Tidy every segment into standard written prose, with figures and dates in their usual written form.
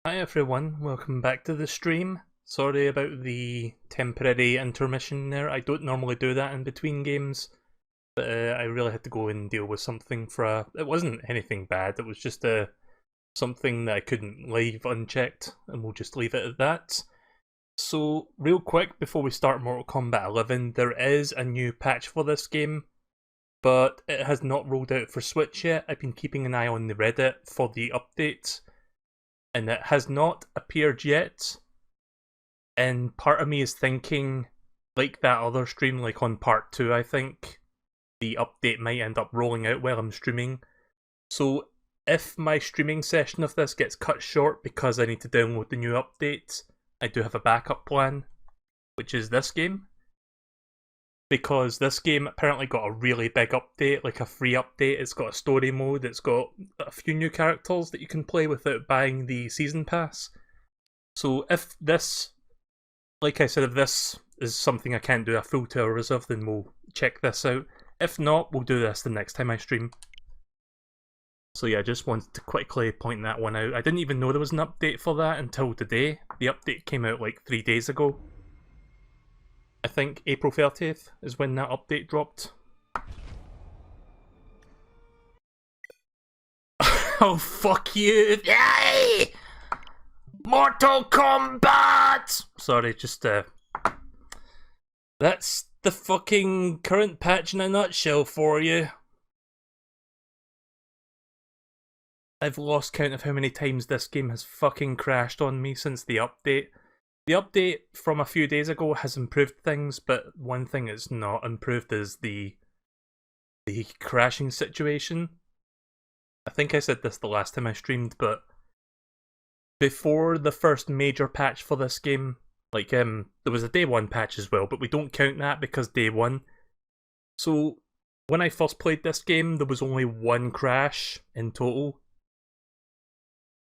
Hi everyone, welcome back to the stream. Sorry about the temporary intermission there. I don't normally do that in between games, but I really had to go and deal with something for It wasn't anything bad, it was just something that I couldn't leave unchecked, and we'll just leave it at that. So, real quick, before we start Mortal Kombat 11, there is a new patch for this game, but it has not rolled out for Switch yet. I've been keeping an eye on the Reddit for the update, and it has not appeared yet. And part of me is thinking, like that other stream, like on part 2, I think, the update might end up rolling out while I'm streaming. So if my streaming session of this gets cut short because I need to download the new update, I do have a backup plan, which is this game. Because this game apparently got a really big update, like a free update. It's got a story mode, it's got a few new characters that you can play without buying the season pass. So if this, like I said, if this is something I can't do a full 2 hours of, then we'll check this out. If not, we'll do this the next time I stream. So yeah, I just wanted to quickly point that one out. I didn't even know there was an update for that until today. The update came out like 3 days ago. I think April 30th is when that update dropped. Oh, fuck you! Yay! Mortal Kombat! Sorry, just that's the fucking current patch in a nutshell for you. I've lost count of how many times this game has fucking crashed on me since the update. The update from a few days ago has improved things, but one thing it's not improved is the crashing situation. I think I said this the last time I streamed, but before the first major patch for this game, like there was a day 1 patch as well, but we don't count that because day 1. So when I first played this game, there was only 1 crash in total.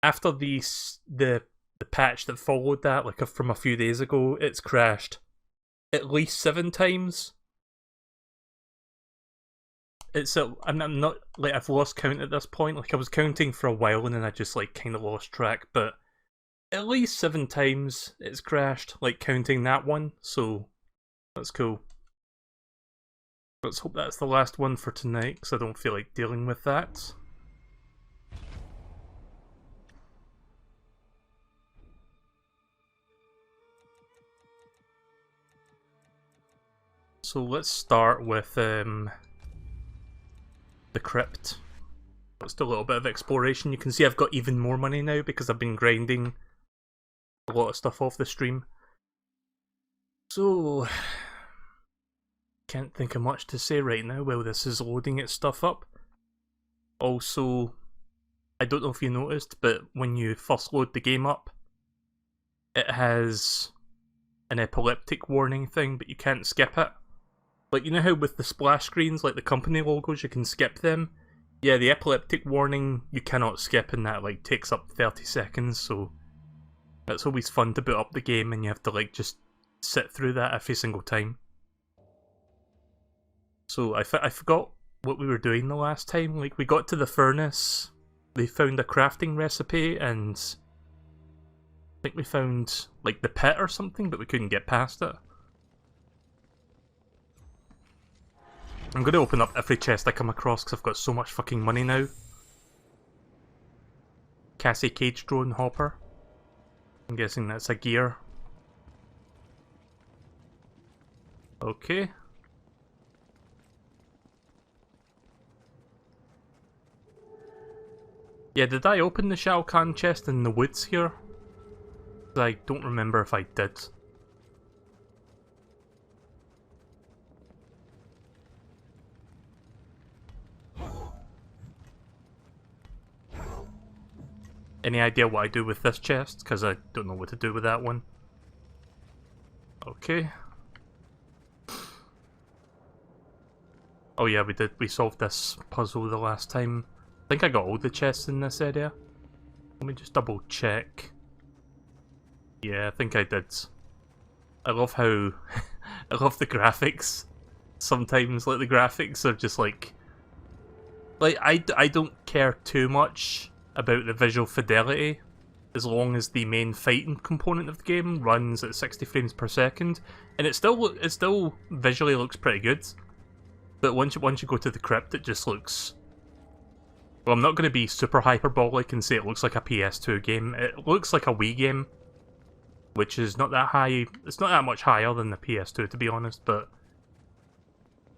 After the patch that followed that, like from a few days ago, it's crashed at least 7 times. I'm not, like, I've lost count at this point. Like, I was counting for a while and then I just, like, kind of lost track, but at least 7 times it's crashed, like, counting that one, so that's cool. Let's hope that's the last one for tonight, because I don't feel like dealing with that. So let's start with the crypt. Let's do a little bit of exploration. You can see I've got even more money now because I've been grinding a lot of stuff off the stream. So, can't think of much to say right now while this is loading its stuff up. Also, I don't know if you noticed, but when you first load the game up, it has an epileptic warning thing, but you can't skip it. Like, you know how with the splash screens, like the company logos, you can skip them? Yeah, the epileptic warning you cannot skip, and that like takes up 30 seconds, so it's always fun to boot up the game and you have to like just sit through that every single time. So I forgot what we were doing the last time. Like, we got to the furnace, they found a crafting recipe, and I think we found like the pit or something, but we couldn't get past it. I'm going to open up every chest I come across because I've got so much fucking money now. Cassie Cage drone hopper. I'm guessing that's a gear. Okay. Yeah, did I open the Shao Kahn chest in the woods here? I don't remember if I did. Any idea what I do with this chest? Because I don't know what to do with that one. Okay. Oh yeah, we solved this puzzle the last time. I think I got all the chests in this area. Let me just double check. Yeah, I think I did. I love how... I love the graphics. Sometimes, like, the graphics are just like... I don't care too much about the visual fidelity as long as the main fighting component of the game runs at 60 frames per second, and it still visually looks pretty good. But once you go to the crypt, it just looks... Well, I'm not going to be super hyperbolic and say it looks like a PS2 game. It looks like a Wii game, which is not that high. It's not that much higher than the PS2, to be honest. But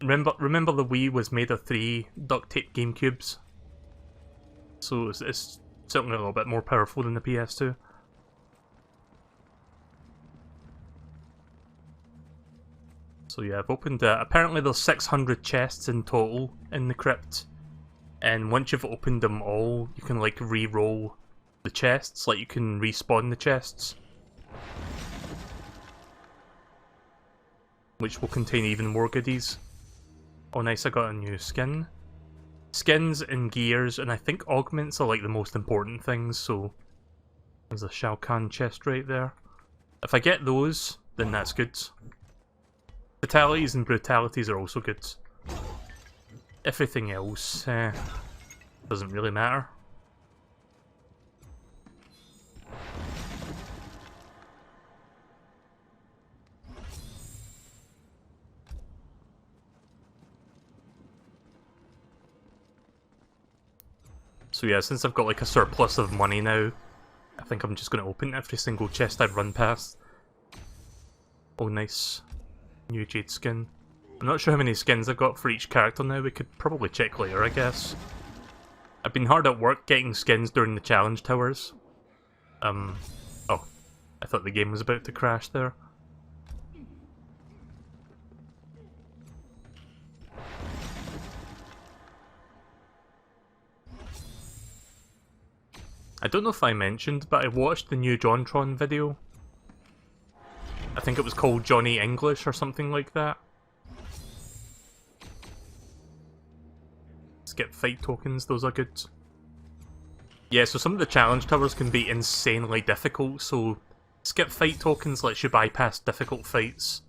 remember the Wii was made of 3 duct tape GameCubes, so it's certainly a little bit more powerful than the PS2. So yeah, I've opened it. Apparently there's 600 chests in total in the crypt. And once you've opened them all, you can like re-roll the chests, like you can respawn the chests. Which will contain even more goodies. Oh nice, I got a new skin. Skins and gears, and I think augments are like the most important things, so... There's a Shao Kahn chest right there. If I get those, then that's good. Fatalities and brutalities are also good. Everything else doesn't really matter. So yeah, since I've got like a surplus of money now, I think I'm just going to open every single chest I've run past. Oh nice. New Jade skin. I'm not sure how many skins I've got for each character now, we could probably check later I guess. I've been hard at work getting skins during the challenge towers. Oh, I thought the game was about to crash there. I don't know if I mentioned, but I watched the new JonTron video. I think it was called Johnny English or something like that. Skip fight tokens, those are good. Yeah, so some of the challenge towers can be insanely difficult, so skip fight tokens lets you bypass difficult fights.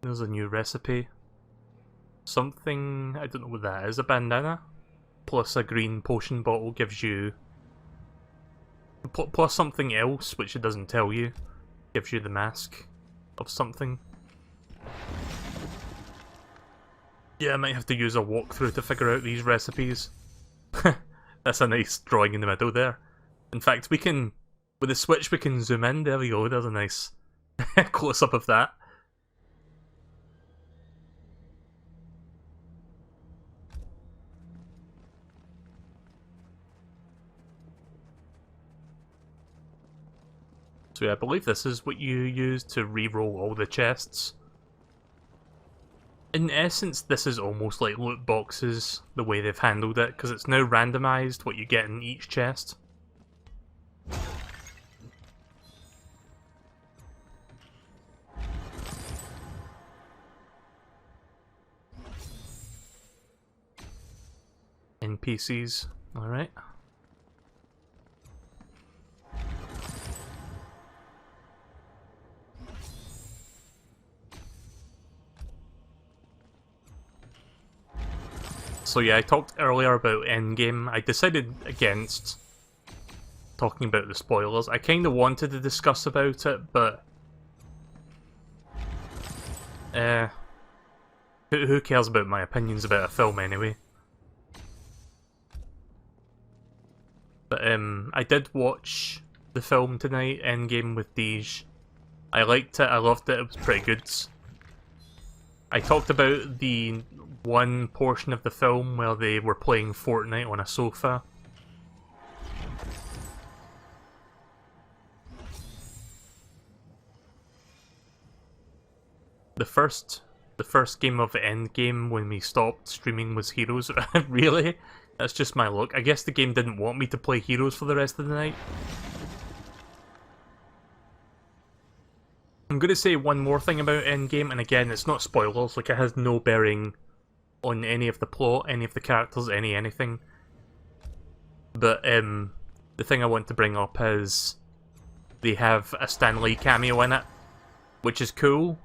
There's a new recipe. Something, I don't know what that is, a bandana? Plus a green potion bottle gives you... Plus something else, which it doesn't tell you, gives you the mask of something. Yeah, I might have to use a walkthrough to figure out these recipes. That's a nice drawing in the middle there. In fact, we can, with the Switch we can zoom in, there we go, there's a nice close-up of that. So yeah, I believe this is what you use to re-roll all the chests. In essence, this is almost like loot boxes, the way they've handled it, because it's now randomised what you get in each chest. NPCs, alright. So yeah, I talked earlier about Endgame. I decided against talking about the spoilers. I kind of wanted to discuss about it, but... who cares about my opinions about a film anyway? But I did watch the film tonight, Endgame with Deej. I liked it, I loved it, it was pretty good. I talked about the one portion of the film where they were playing Fortnite on a sofa. The first game of Endgame when we stopped streaming was Heroes. Really? That's just my luck. I guess the game didn't want me to play Heroes for the rest of the night. I'm going to say one more thing about Endgame, and again, it's not spoilers, like it has no bearing on any of the plot, any of the characters, anything. But the thing I want to bring up is they have a Stan Lee cameo in it, which is cool,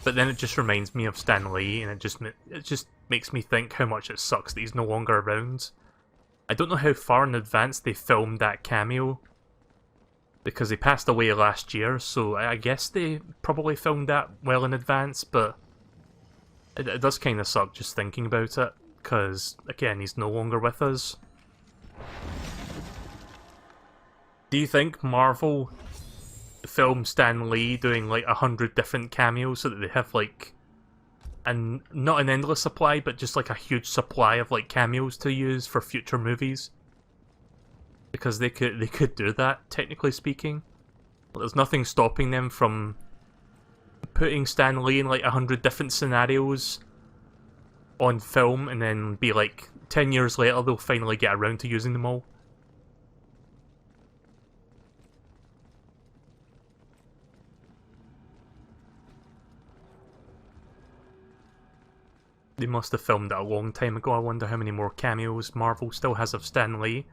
but then it just reminds me of Stan Lee, and it just makes me think how much it sucks that he's no longer around. I don't know how far in advance they filmed that cameo, because he passed away last year, so I guess they probably filmed that well in advance, but it does kind of suck just thinking about it, because, again, he's no longer with us. Do you think Marvel filmed Stan Lee doing like 100 different cameos so that they have like, and not an endless supply, but just like a huge supply of like cameos to use for future movies? Because they could do that, technically speaking. There's nothing stopping them from putting Stan Lee in like 100 different scenarios on film, and then be like 10 years later they'll finally get around to using them all. They must have filmed it a long time ago. I wonder how many more cameos Marvel still has of Stan Lee.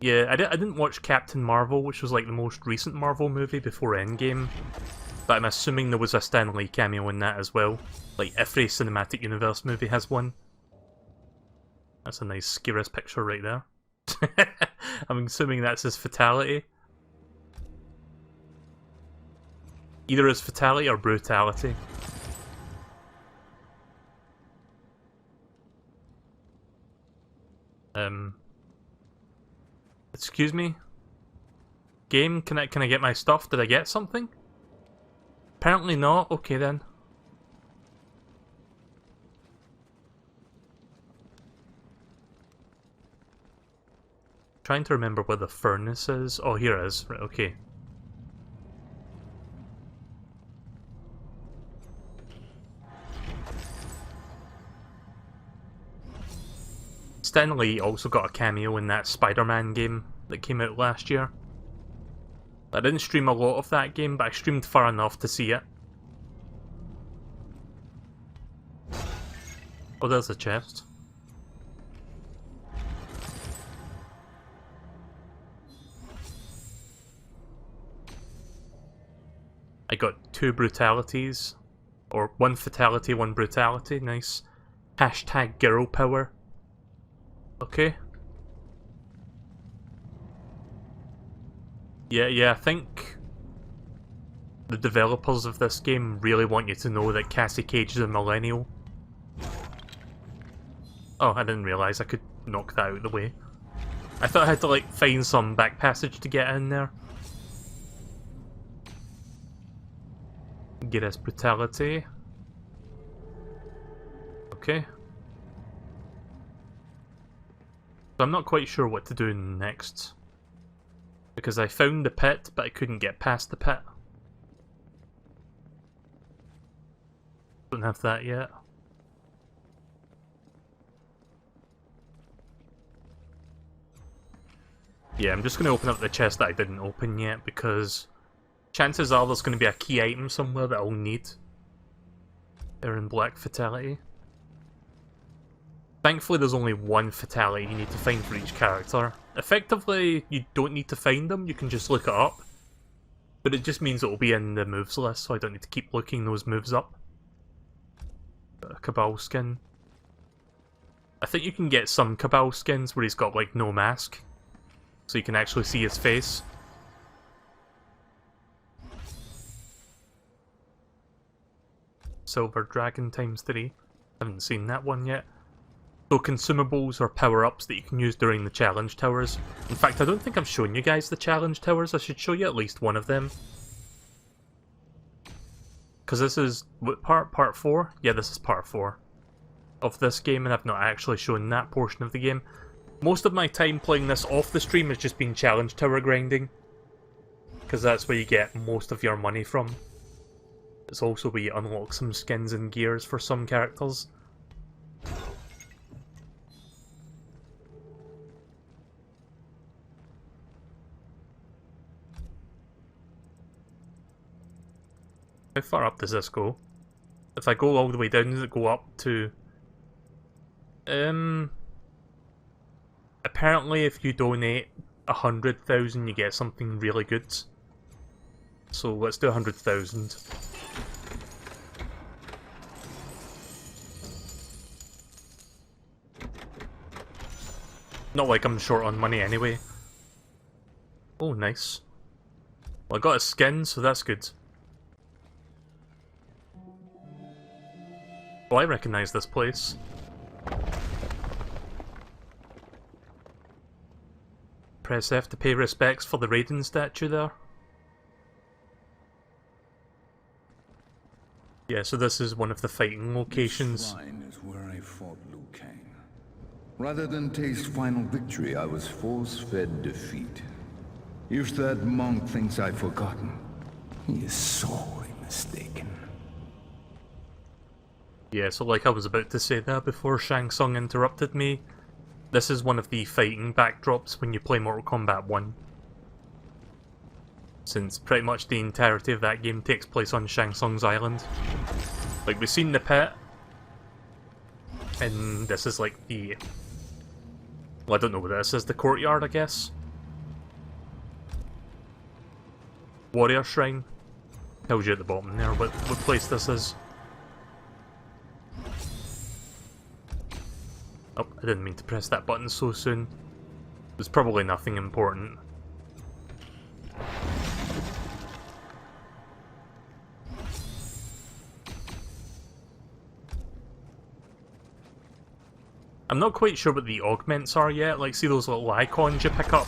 Yeah, I didn't watch Captain Marvel, which was like the most recent Marvel movie before Endgame, but I'm assuming there was a Stan Lee cameo in that as well. Like every cinematic universe movie has one. That's a nice Skiris picture right there. I'm assuming that's his fatality. Either his fatality or brutality. Excuse me? Game, can I get my stuff? Did I get something? Apparently not. Okay then. Trying to remember where the furnace is. Oh, here it is. Right, okay. Stan Lee also got a cameo in that Spider-Man game that came out last year. I didn't stream a lot of that game, but I streamed far enough to see it. Oh, there's a chest. I got 2 brutalities. Or 1 fatality, 1 brutality. Nice. Hashtag girl power. Okay. Yeah, I think the developers of this game really want you to know that Cassie Cage is a millennial. Oh, I didn't realise I could knock that out of the way. I thought I had to like find some back passage to get in there. Get us brutality. Okay. So I'm not quite sure what to do next. Because I found the pit, but I couldn't get past the pit. Don't have that yet. Yeah, I'm just going to open up the chest that I didn't open yet, because chances are there's going to be a key item somewhere that I'll need. They're in black fatality. Thankfully there's only 1 fatality you need to find for each character. Effectively, you don't need to find them, you can just look it up. But it just means it will be in the moves list, so I don't need to keep looking those moves up. Got a Cabal skin. I think you can get some Cabal skins where he's got like no mask, so you can actually see his face. Silver Dragon ×3. Haven't seen that one yet. So consumables or power-ups that you can use during the challenge towers. In fact, I don't think I've shown you guys the challenge towers. I should show you at least one of them. Because this is, what part? Part 4? Yeah, this is part 4 of this game, and I've not actually shown that portion of the game. Most of my time playing this off the stream has just been challenge tower grinding. Because that's where you get most of your money from. It's also where you unlock some skins and gears for some characters. How far up does this go? If I go all the way down, does it go up to... Apparently if you donate 100,000 you get something really good. So let's do 100,000. Not like I'm short on money anyway. Oh, nice. Well, I got a skin, so that's good. Well, I recognise this place. Press F to pay respects for the Raiden statue there. Yeah, so this is one of the fighting locations. This shrine is where I fought Liu Kang. Rather than taste final victory, I was force-fed defeat. If that monk thinks I've forgotten, he is sorely mistaken. Yeah, so like I was about to say there before Shang Tsung interrupted me, this is one of the fighting backdrops when you play Mortal Kombat 1. Since pretty much the entirety of that game takes place on Shang Tsung's island. Like, we've seen the pit, and this is like the... well, I don't know what this is, the courtyard, I guess? Warrior Shrine. Tells you at the bottom there what place this is. Oh, I didn't mean to press that button so soon. There's probably nothing important. I'm not quite sure what the augments are yet, like see those little icons you pick up?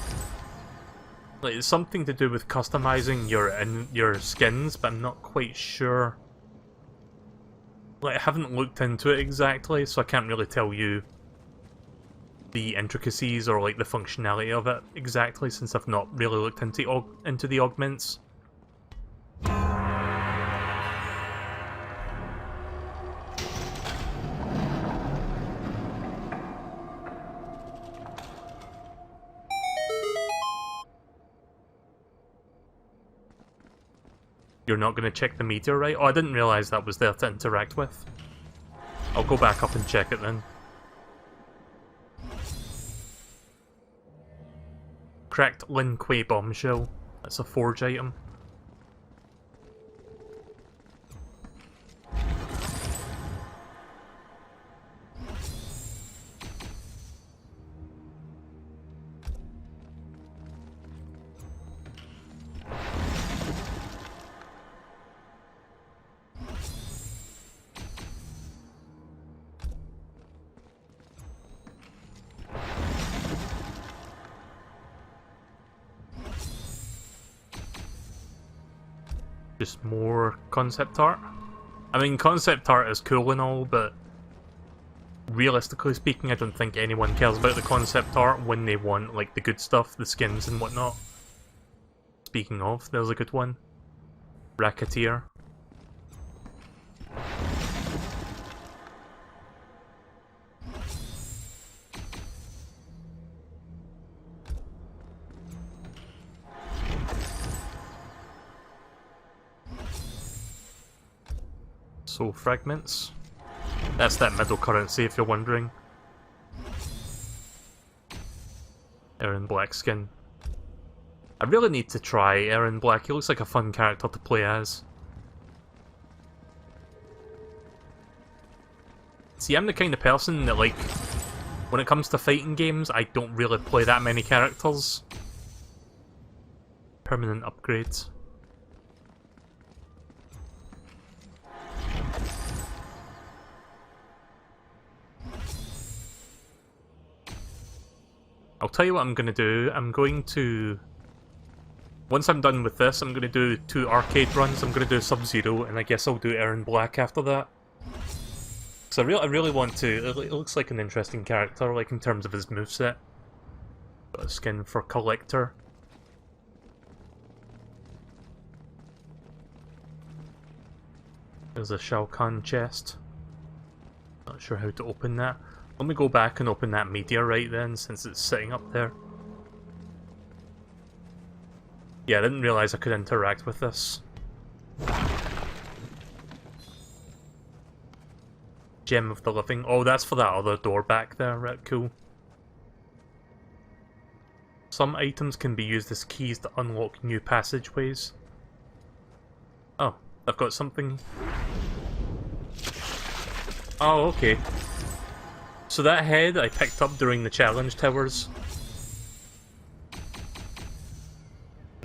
Like it's something to do with customizing your skins, but I'm not quite sure. Like I haven't looked into it exactly, so I can't really tell you the intricacies or like the functionality of it exactly, since I've not really looked into the augments. You're not going to check the meteorite? Oh, I didn't realise that was there to interact with. I'll go back up and check it then. Cracked Lin Kuei bombshell. That's a forge item. Just more concept art. I mean, concept art is cool and all, but realistically speaking, I don't think anyone cares about the concept art when they want, like, the good stuff, the skins and whatnot. Speaking of, there's a good one. Racketeer. Soul fragments. That's that middle currency if you're wondering. Aaron Black skin. I really need to try Aaron Black, he looks like a fun character to play as. See, I'm the kind of person that, like, when it comes to fighting games, I don't really play that many characters. Permanent upgrades. I'll tell you what I'm going to do. I'm going to... once I'm done with this, I'm going to do 2 arcade runs. I'm going to do Sub-Zero, and I guess I'll do Aaron Black after that. Because I really want to... it looks like an interesting character, like in terms of his moveset. Got a skin for Collector. There's a Shao Kahn chest. Not sure how to open that. Let me go back and open that meteorite then, since it's sitting up there. Yeah, I didn't realise I could interact with this. Gem of the Living. Oh, that's for that other door back there. Right, cool. Some items can be used as keys to unlock new passageways. Oh, I've got something. Oh, okay. So that head I picked up during the challenge towers.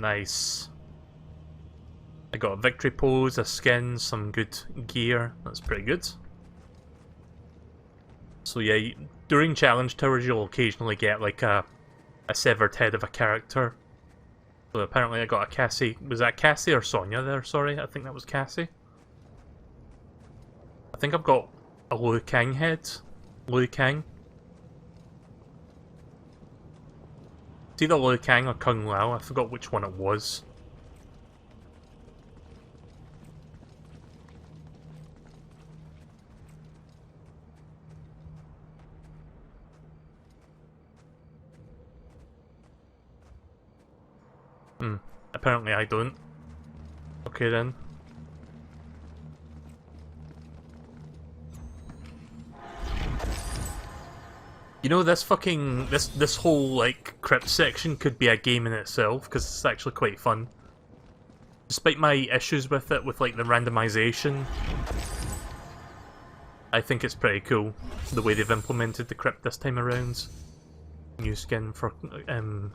Nice. I got a victory pose, a skin, some good gear. That's pretty good. So yeah, during challenge towers you'll occasionally get like a severed head of a character. So apparently I got a Cassie. Was that Cassie or Sonya there? Sorry, I think that was Cassie. I think I've got a Liu Kang head. Liu Kang. It's either Liu Kang or Kung Lao. I forgot which one it was. Apparently I don't. Okay then. You know, this fucking this whole like crypt section could be a game in itself because it's actually quite fun. Despite my issues with it, with like the randomization, I think it's pretty cool the way they've implemented the crypt this time around. New skin for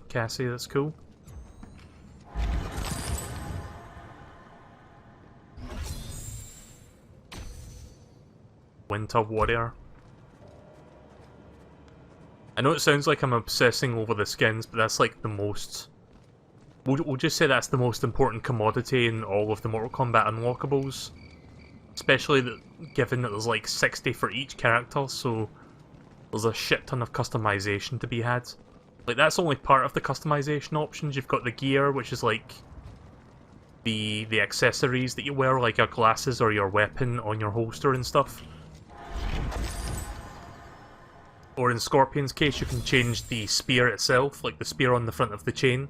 Cassie, that's cool. Winter Warrior. I know it sounds like I'm obsessing over the skins, but that's like the most... We'll just say that's the most important commodity in all of the Mortal Kombat unlockables. Especially given that there's like 60 for each character, so there's a shit ton of customization to be had. Like, that's only part of the customization options. You've got the gear, which is like the accessories that you wear, like your glasses or your weapon on your holster and stuff. Or in Scorpion's case, you can change the spear itself, like the spear on the front of the chain.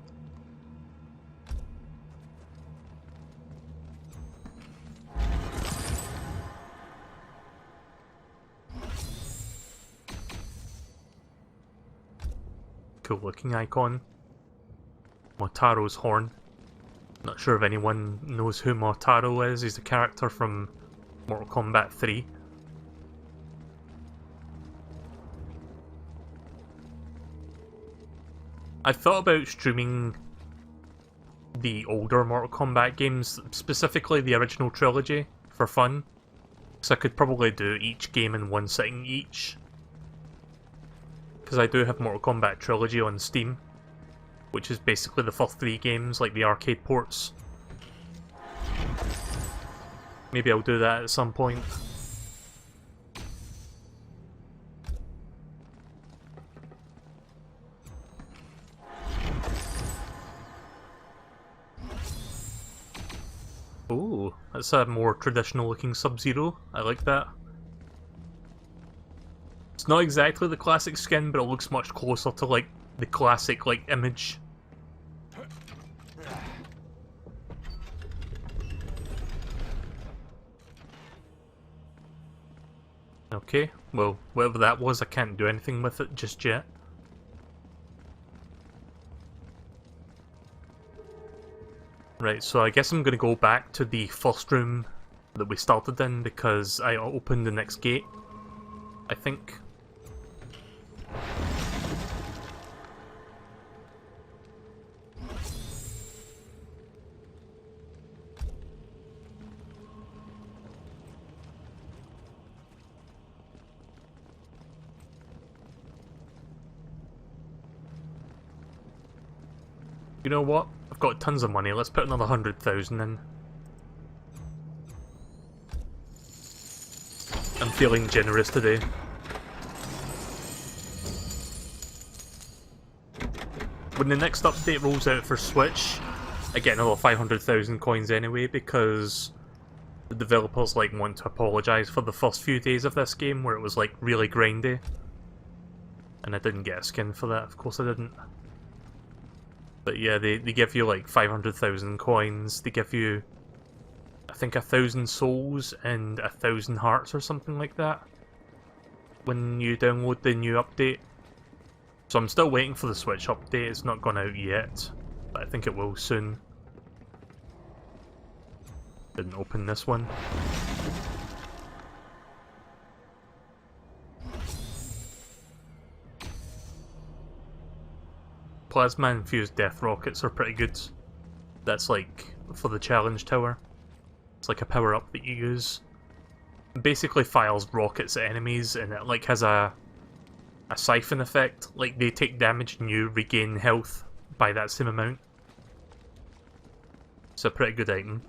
Cool looking icon. Motaro's horn. Not sure if anyone knows who Motaro is. He's a character from Mortal Kombat 3. I've thought about streaming the older Mortal Kombat games, specifically the original trilogy, for fun. Because I could probably do each game in one sitting each. Because I do have Mortal Kombat Trilogy on Steam, which is basically the first 3 games, like the arcade ports. Maybe I'll do that at some point. Ooh, that's a more traditional looking Sub-Zero. I like that. It's not exactly the classic skin, but it looks much closer to like the classic like image. Okay, well, whatever that was, I can't do anything with it just yet. Right, so I guess I'm going to go back to the first room that we started in because I opened the next gate, I think. You know what? I've got tons of money, let's put another 100,000 in. I'm feeling generous today. When the next update rolls out for Switch, I get another 500,000 coins anyway, because the developers like want to apologise for the first few days of this game where it was like really grindy. And I didn't get a skin for that, of course I didn't. But yeah, they give you like 500,000 coins, they give you, I think, 1,000 souls and 1,000 hearts or something like that when you download the new update. So I'm still waiting for the Switch update, it's not gone out yet, but I think it will soon. Didn't open this one. Plasma infused death rockets are pretty good. That's like for the challenge tower. It's like a power-up that you use. It basically fires rockets at enemies, and it like has a siphon effect. Like they take damage and you regain health by that same amount. It's a pretty good item.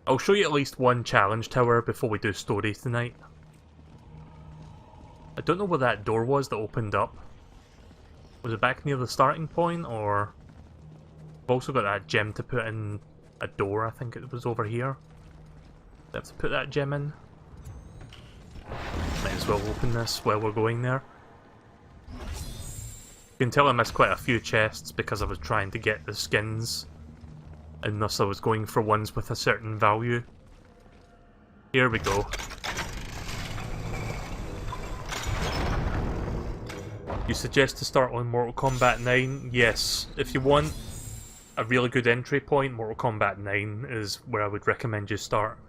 I'll show you at least one challenge tower before we do story tonight. I don't know where that door was that opened up. Was it back near the starting point, or... I've also got that gem to put in a door, I think it was over here. I have to put that gem in. Might as well open this while we're going there. You can tell I missed quite a few chests because I was trying to get the skins, and thus I was going for ones with a certain value. Here we go. You suggest to start on Mortal Kombat 9? Yes. If you want a really good entry point, Mortal Kombat 9 is where I would recommend you start.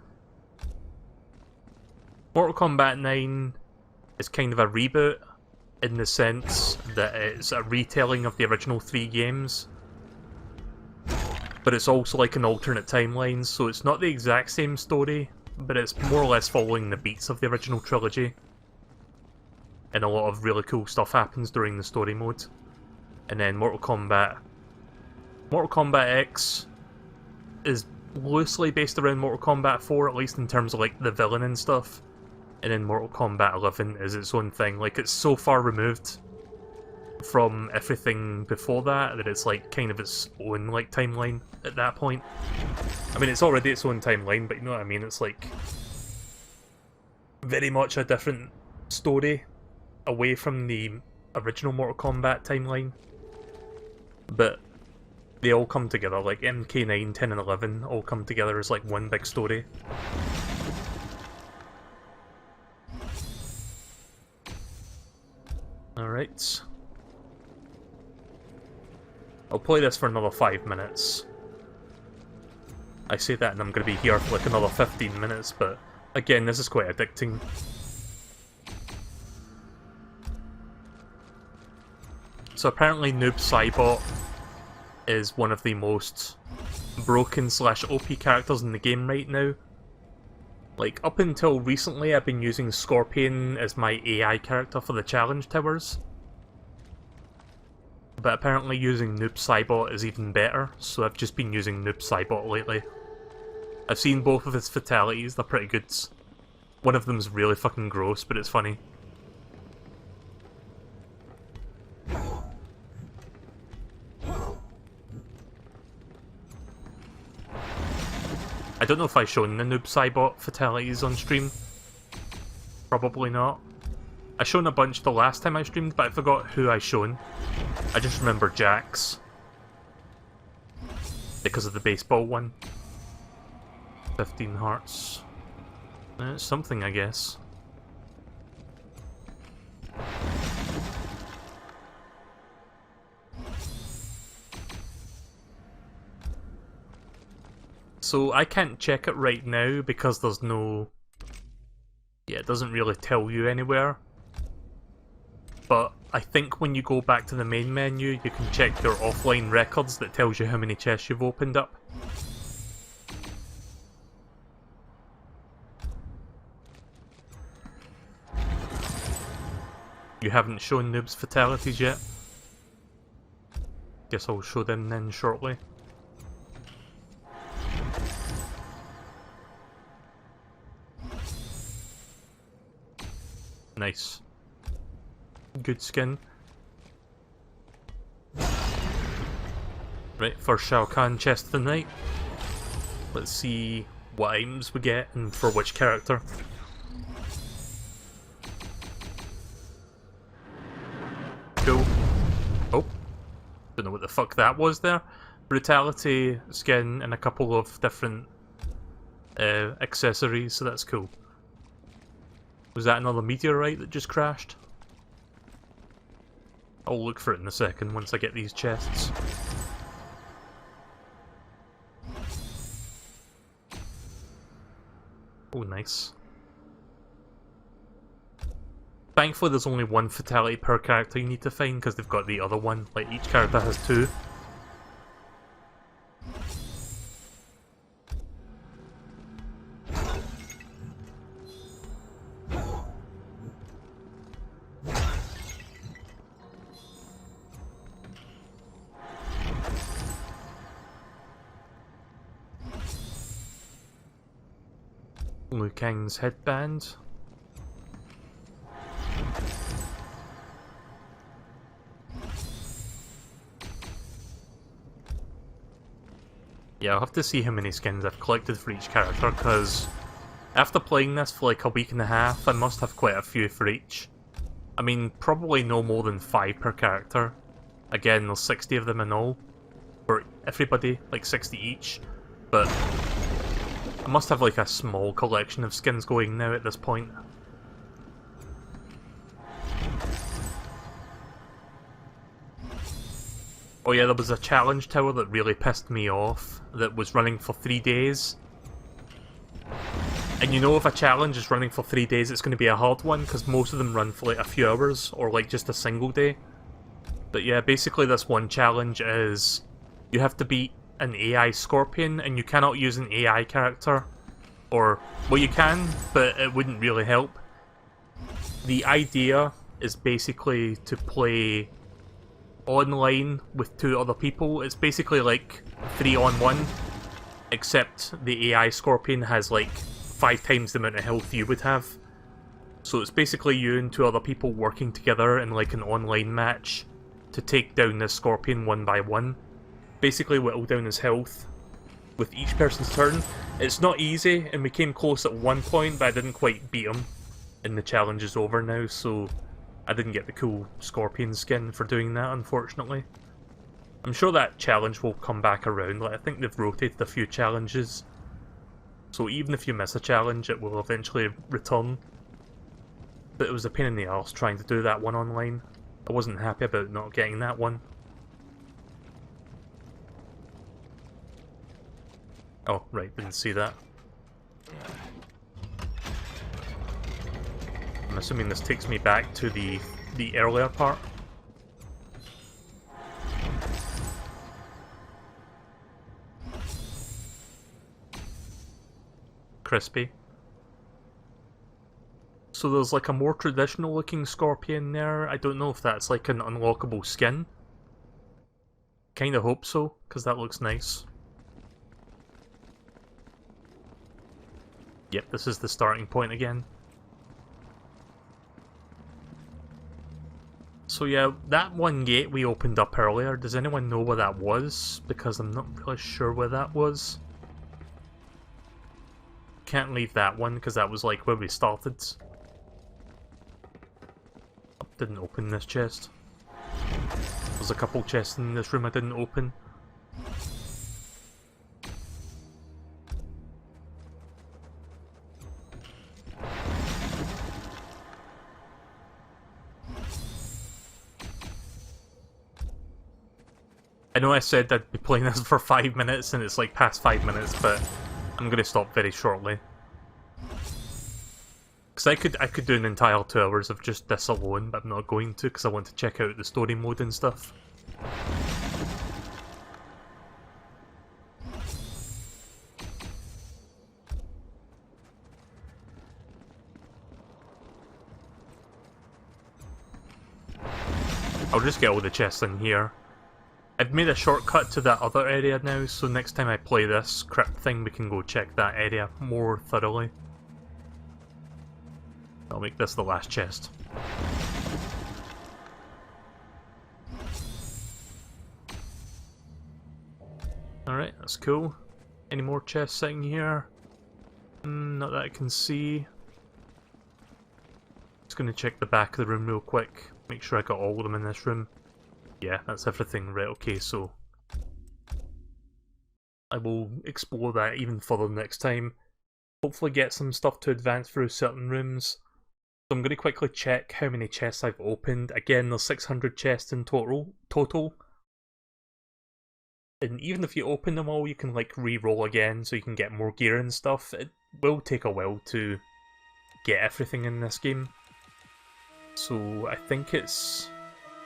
Mortal Kombat 9 is kind of a reboot in the sense that it's a retelling of the original 3 games. But it's also like an alternate timeline, so it's not the exact same story, but it's more or less following the beats of the original trilogy. And a lot of really cool stuff happens during the story mode. And then Mortal Kombat X is loosely based around Mortal Kombat 4, at least in terms of like the villain and stuff. And then Mortal Kombat 11 is its own thing. Like, it's so far removed from everything before that it's like kind of its own like timeline at that point. I mean, it's already its own timeline, but you know what I mean? It's like very much a different story away from the original Mortal Kombat timeline. But they all come together, like MK9, 10 and 11 all come together as like one big story. Alright. I'll play this for another 5 minutes. I say that and I'm going to be here for like another 15 minutes, but again, this is quite addicting. So apparently Noob Saibot is one of the most broken / OP characters in the game right now. Like, up until recently I've been using Scorpion as my AI character for the challenge towers. But apparently using Noob Saibot is even better, so I've just been using Noob Saibot lately. I've seen both of his fatalities, they're pretty good. One of them's really fucking gross, but it's funny. I don't know if I've shown the Noob Saibot fatalities on stream. Probably not. I shown a bunch the last time I streamed, but I forgot who I shown. I just remember Jax. Because of the baseball one. 15 hearts. It's something, I guess. So I can't check it right now because there's no... Yeah, it doesn't really tell you anywhere. But I think when you go back to the main menu, you can check your offline records that tells you how many chests you've opened up. You haven't shown Noob's fatalities yet. Guess I'll show them then shortly. Nice. Good skin. Right, first Shao Kahn chest of the night. Let's see what items we get and for which character. Cool. Oh. Don't know what the fuck that was there. Brutality, skin, and a couple of different accessories, so that's cool. Was that another meteorite that just crashed? I'll look for it in a second once I get these chests. Oh, nice. Thankfully there's only one fatality per character you need to find because they've got the other one. Like, each character has two. Liu Kang's headband. Yeah, I'll have to see how many skins I've collected for each character, because after playing this for like a week and a half, I must have quite a few for each. I mean, probably no more than 5 per character. Again, there's 60 of them in all. For everybody, like 60 each. But I must have like a small collection of skins going now at this point. Oh yeah, there was a challenge tower that really pissed me off, that was running for 3 days. And you know, if a challenge is running for 3 days, it's going to be a hard one, because most of them run for like a few hours, or like just a single day. But yeah, basically this one challenge is, you have to beat an AI scorpion, and you cannot use an AI character. Or, well you can, but it wouldn't really help. The idea is basically to play online with 2 other people. It's basically like 3-on-1, except the AI scorpion has like 5 times the amount of health you would have. So it's basically you and 2 other people working together in like an online match to take down this scorpion one by one. Basically whittle down his health with each person's turn. It's not easy, and we came close at one point, but I didn't quite beat him. And the challenge is over now, so I didn't get the cool scorpion skin for doing that, unfortunately. I'm sure that challenge will come back around. Like, I think they've rotated a few challenges, so even if you miss a challenge, it will eventually return. But it was a pain in the arse trying to do that one online. I wasn't happy about not getting that one. Oh, right, didn't see that. I'm assuming this takes me back to the earlier part. Crispy. So there's like a more traditional looking scorpion there. I don't know if that's like an unlockable skin. Kinda hope so, because that looks nice. Yep, this is the starting point again. So yeah, that one gate we opened up earlier, does anyone know where that was? Because I'm not really sure where that was. Can't leave that one, because that was like where we started. Didn't open this chest. There's a couple chests in this room I didn't open. I know I said I'd be playing this for 5 minutes, and it's like past 5 minutes, but I'm gonna stop very shortly. Because I could do an entire 2 hours of just this alone, but I'm not going to, because I want to check out the story mode and stuff. I'll just get all the chests in here. I've made a shortcut to that other area now, so next time I play this crypt thing, we can go check that area more thoroughly. I'll make this the last chest. Alright, that's cool. Any more chests sitting here? Not that I can see. Just gonna check the back of the room real quick. Make sure I got all of them in this room. Yeah, that's everything. Right, okay, so I will explore that even further next time. Hopefully get some stuff to advance through certain rooms. So I'm going to quickly check how many chests I've opened. Again, there's 600 chests in total. And even if you open them all, you can like re-roll again so you can get more gear and stuff. It will take a while to get everything in this game. So I think it's...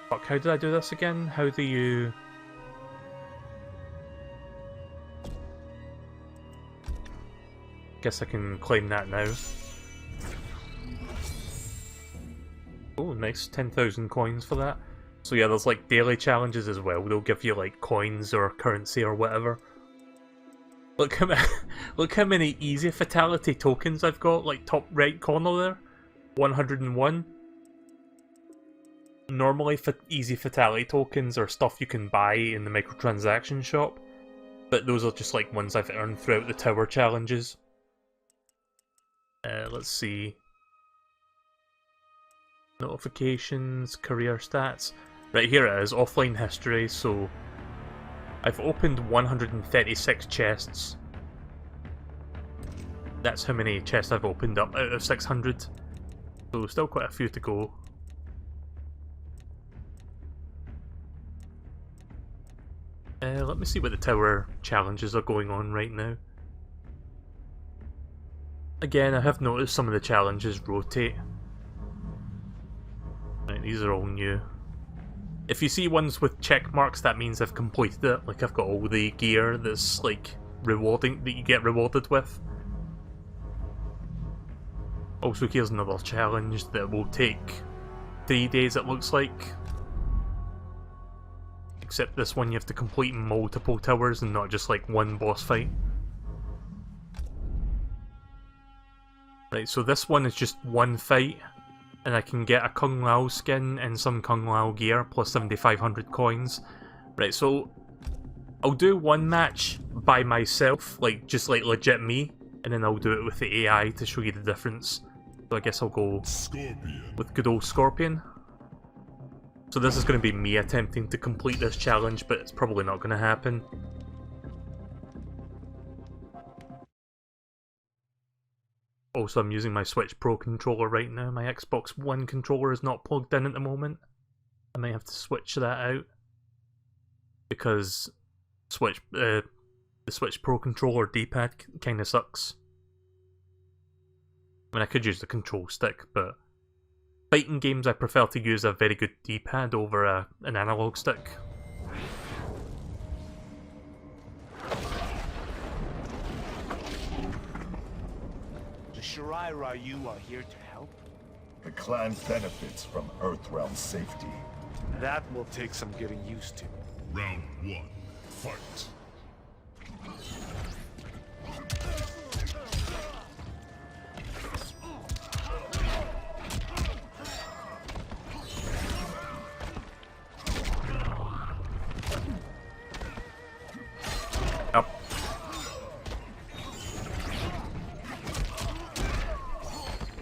Fuck, how did I do this again? How do you... Guess I can claim that now. Oh, nice. 10,000 coins for that. So yeah, there's like daily challenges as well. They'll give you like coins or currency or whatever. Look how look how many easy fatality tokens I've got, like top right corner there. 101. Normally easy fatality tokens are stuff you can buy in the microtransaction shop, but those are just like ones I've earned throughout the tower challenges. Let's see. Notifications, career stats. Right, here it is, offline history. So I've opened 136 chests. That's how many chests I've opened up out of 600. So still quite a few to go. Let me see what the tower challenges are going on right now. Again, I have noticed some of the challenges rotate. Right, these are all new. If you see ones with check marks, that means I've completed it. Like, I've got all the gear that's, like, rewarding, that you get rewarded with. Also, here's another challenge that will take 3 days, it looks like. Except this one you have to complete multiple towers and not just, like, one boss fight. Right, so this one is just one fight, and I can get a Kung Lao skin and some Kung Lao gear, plus 7,500 coins. Right, so I'll do one match by myself, like, just like legit me, and then I'll do it with the AI to show you the difference. So I guess I'll go with good old Scorpion. So this is going to be me attempting to complete this challenge, but it's probably not going to happen. Also, I'm using my Switch Pro controller right now. My Xbox One controller is not plugged in at the moment. I might have to switch that out, because the Switch Pro controller D-pad kind of sucks. I mean, I could use the control stick, but fighting games I prefer to use a very good D-pad over an analog stick. The Shirai Ryu are here to help? The clan benefits from Earthrealm safety. That will take some getting used to. Round 1, fight. Up.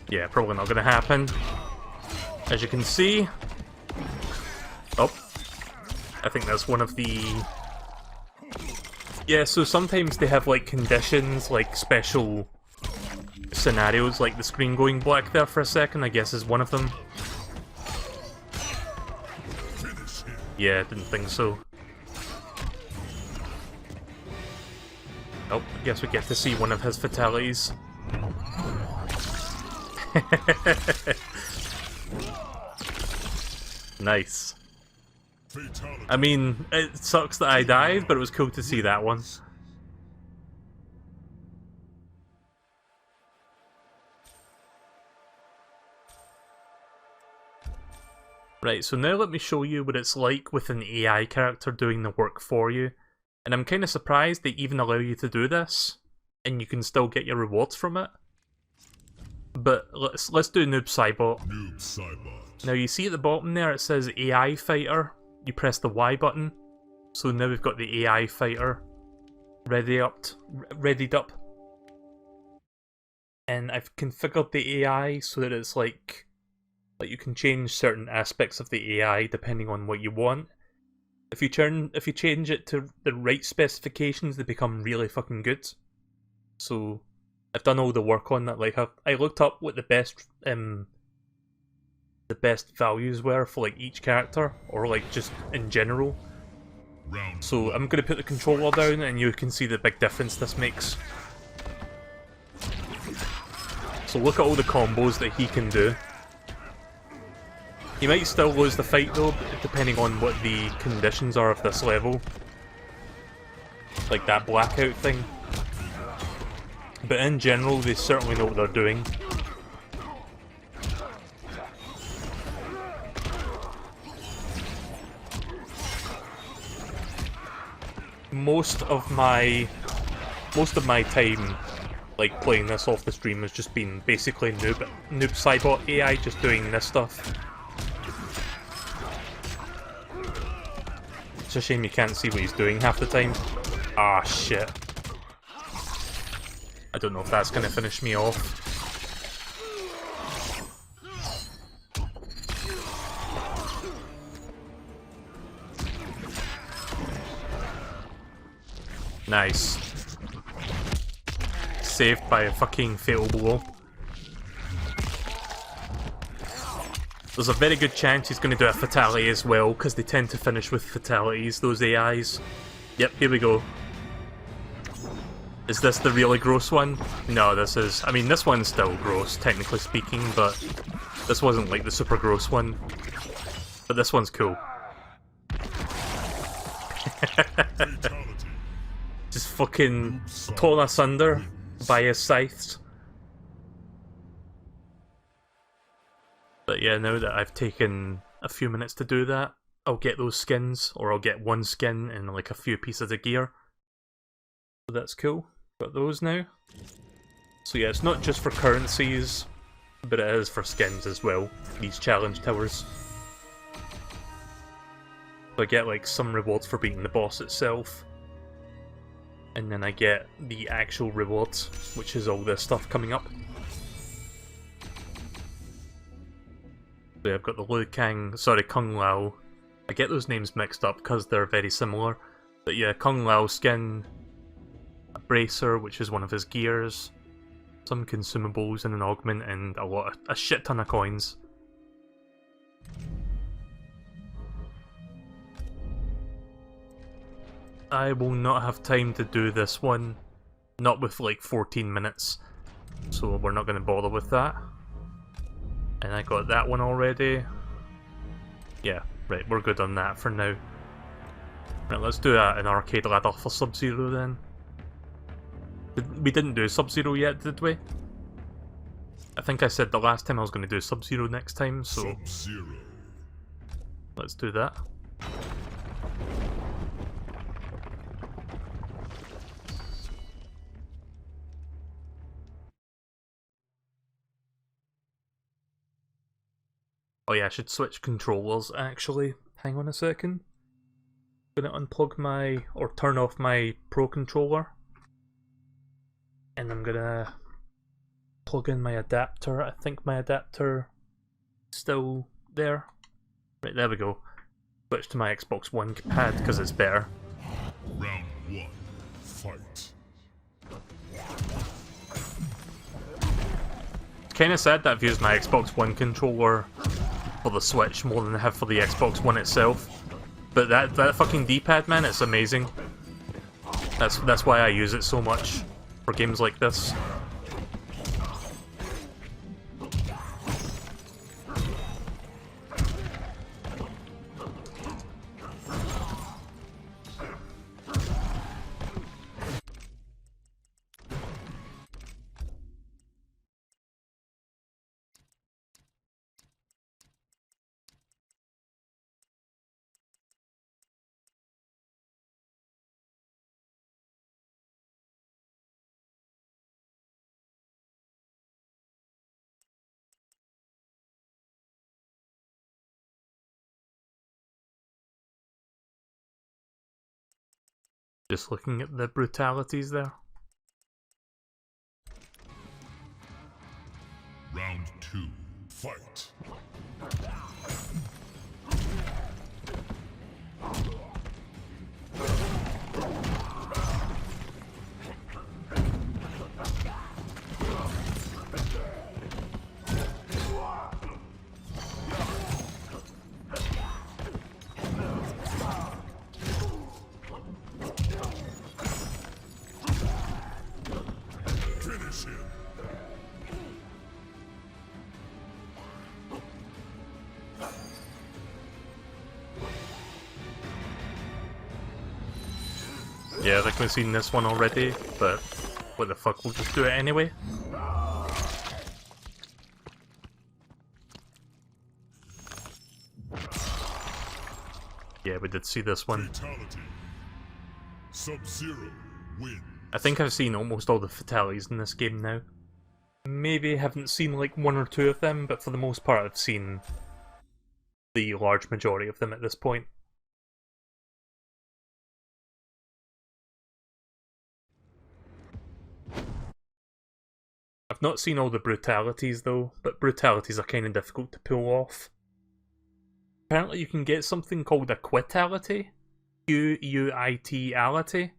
Yeah, probably not gonna happen. As you can see. Oh. I think that's one of the... Yeah, so sometimes they have like conditions, like special scenarios, like the screen going black there for a second, I guess is one of them. Yeah, didn't think so. Oh, I guess we get to see one of his fatalities. Nice. I mean, it sucks that I died, but it was cool to see that one. Right, so now let me show you what it's like with an AI character doing the work for you. And I'm kind of surprised they even allow you to do this, and you can still get your rewards from it. But let's do Noob Saibot. Noob Saibot. Now you see at the bottom there it says AI Fighter. You press the Y button. So now we've got the AI Fighter readied up. And I've configured the AI so that it's like you can change certain aspects of the AI depending on what you want. If you change it to the right specifications, they become really fucking good. So I've done all the work on that. Like I looked up what the best values were for like each character, or like just in general. So I'm gonna put the controller down, and you can see the big difference this makes. So look at all the combos that he can do. He might still lose the fight though, depending on what the conditions are of this level. Like that blackout thing. But in general, they certainly know what they're doing. Most of my most of my time, like, playing this off the stream has just been basically noob Cybot AI just doing this stuff. It's a shame you can't see what he's doing half the time. Ah, shit. I don't know if that's gonna finish me off. Nice. Saved by a fucking fatal blow. There's a very good chance he's going to do a fatality as well, because they tend to finish with fatalities, those AIs. Yep, here we go. Is this the really gross one? No, this is... I mean, this one's still gross, technically speaking, but this wasn't like the super gross one. But this one's cool. Just fucking torn asunder by his scythes. But yeah, now that I've taken a few minutes to do that, I'll get those skins, or I'll get one skin and like a few pieces of gear. So that's cool. Got those now. So yeah, it's not just for currencies, but it is for skins as well, these challenge towers. So I get like some rewards for beating the boss itself. And then I get the actual rewards, which is all this stuff coming up. So I've got the Kung Lao. I get those names mixed up because they're very similar. But yeah, Kung Lao skin, a bracer, which is one of his gears, some consumables and an augment, and a shit ton of coins. I will not have time to do this one, not with like 14 minutes, so we're not going to bother with that. And I got that one already. Yeah, right, we're good on that for now. Right, let's do an arcade ladder for Sub-Zero then. We didn't do Sub-Zero yet, did we? I think I said the last time I was going to do Sub-Zero next time, so... Sub-Zero. Let's do that. Oh yeah, I should switch controllers actually. Hang on a second. I'm gonna unplug my, or turn off my Pro controller. And I'm gonna plug in my adapter. I think my adapter is still there. Right, there we go. Switch to my Xbox One pad because it's better. Round 1, fight. It's kinda sad that I've used my Xbox One controller for the Switch more than I have for the Xbox One itself. But that fucking D-pad, man, it's amazing. That's why I use it so much for games like this. Just looking at the brutalities there. Round 2, fight. Yeah, I think we've seen this one already, but what the fuck, we'll just do it anyway. Yeah, we did see this one. Fatality. Sub-Zero wins. I think I've seen almost all the fatalities in this game now. Maybe haven't seen like one or two of them, but for the most part I've seen the large majority of them at this point. I've not seen all the brutalities though, but brutalities are kind of difficult to pull off. Apparently you can get something called a quitality. Q-U-I-T-ality.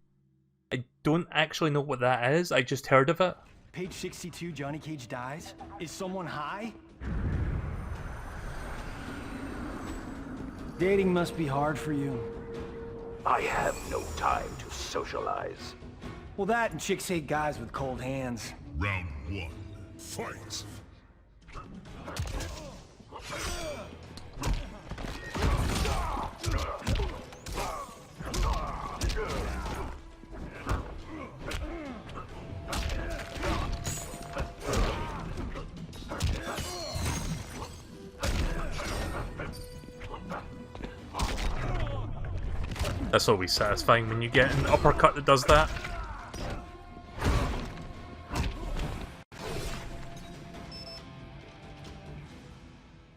I don't actually know what that is, I just heard of it. Page 62, Johnny Cage dies. Is someone high? Dating must be hard for you. I have no time to socialize. Well, that and chicks hate guys with cold hands. Round 1. Fight! That's always satisfying when you get an uppercut that does that.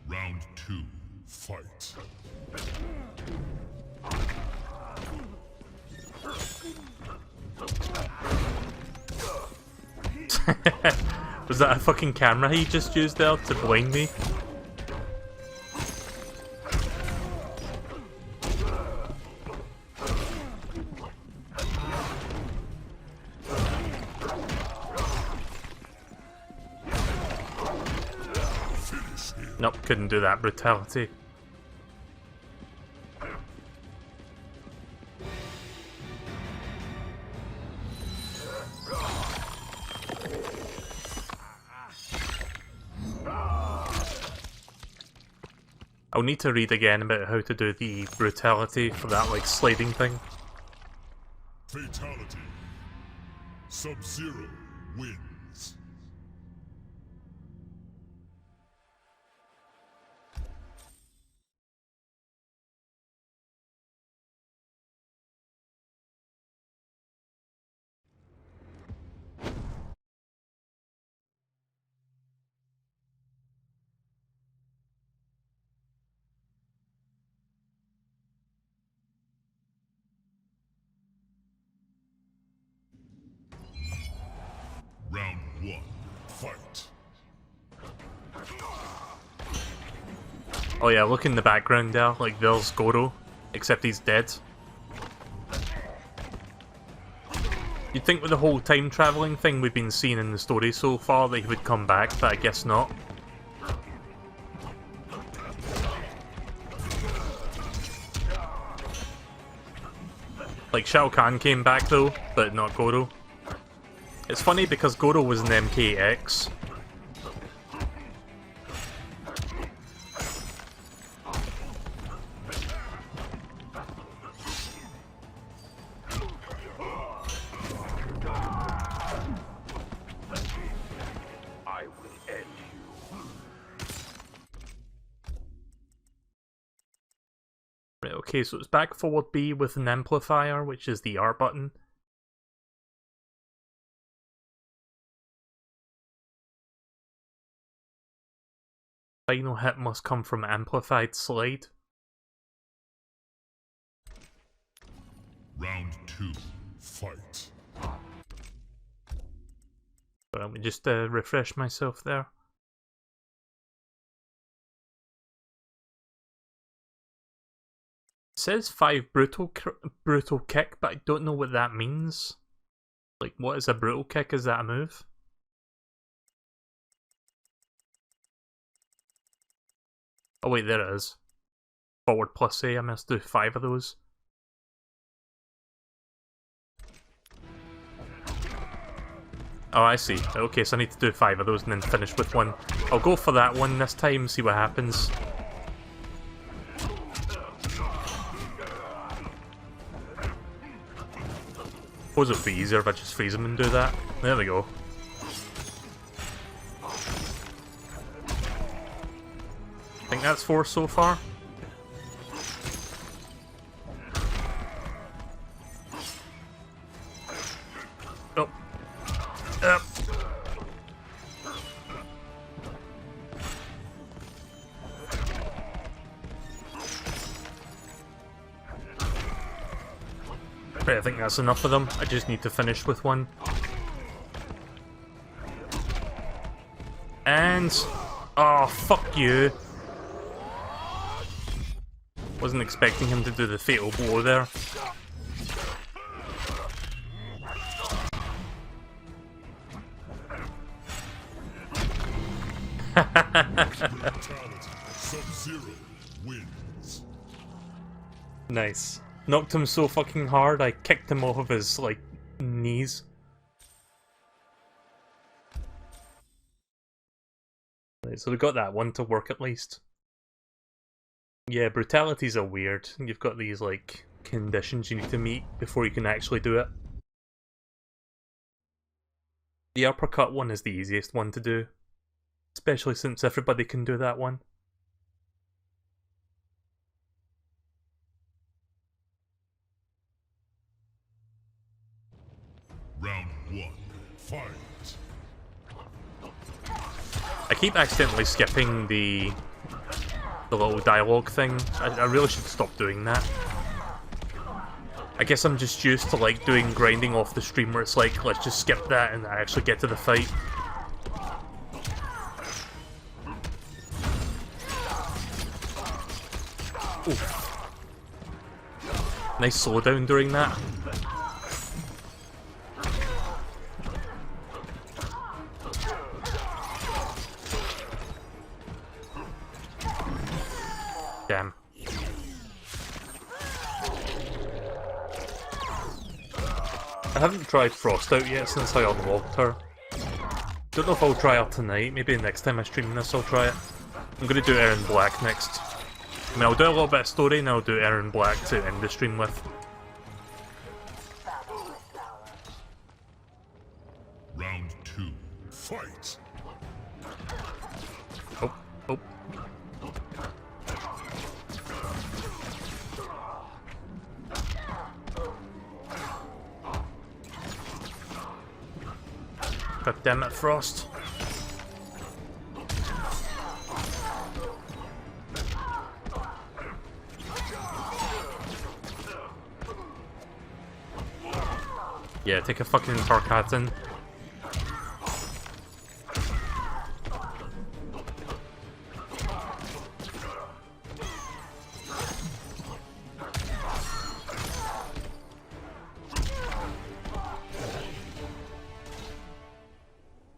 Round 2. Fight! Was that a fucking camera he just used there to blind me? Nope, couldn't do that brutality. I'll need to read again about how to do the brutality for that, like, sliding thing. Fatality. Sub-Zero wins. Round 1. Fight! Oh yeah, look in the background there, like there's Goro, except he's dead. You'd think with the whole time travelling thing we've been seeing in the story so far that he would come back, but I guess not. Like Shao Kahn came back though, but not Goro. It's funny because Goro was an MKX. I will end you. Right, okay, so it's back forward B with an amplifier, which is the R button. Final hit must come from amplified slide. Round 2. Fight! But let me just refresh myself there. It says 5 brutal kick, but I don't know what that means. Like, what is a brutal kick? Is that a move? Oh wait, there it is. Forward plus A, I must do 5 of those. Oh, I see. Okay, so I need to do 5 of those and then finish with one. I'll go for that one this time, see what happens. Suppose it would be easier if I just freeze him and do that. There we go. I think that's 4 so far. Right, I think that's enough of them. I just need to finish with one. And... oh, fuck you. Wasn't expecting him to do the fatal blow there. Sub-Zero wins. Nice. Knocked him so fucking hard, I kicked him off of his, like, knees. Right, so we got that one to work at least. Yeah, brutalities are weird. You've got these, like, conditions you need to meet before you can actually do it. The uppercut one is the easiest one to do. Especially since everybody can do that one. Round 1, fight. I keep accidentally skipping the little dialogue thing. I really should stop doing that. I guess I'm just used to like doing grinding off the stream where it's like, let's just skip that and I actually get to the fight. Oof. Nice slowdown during that. Damn. I haven't tried Frost out yet since I unlocked her. Don't know if I'll try her tonight. Maybe next time I stream this I'll try it. I'm gonna do Erron Black next. I mean, I'll do a little bit of story and I'll do Erron Black to end the stream with. Round 2, fight. Oh, oh. God damn it, Frost. Yeah, take a fucking Tarkatan.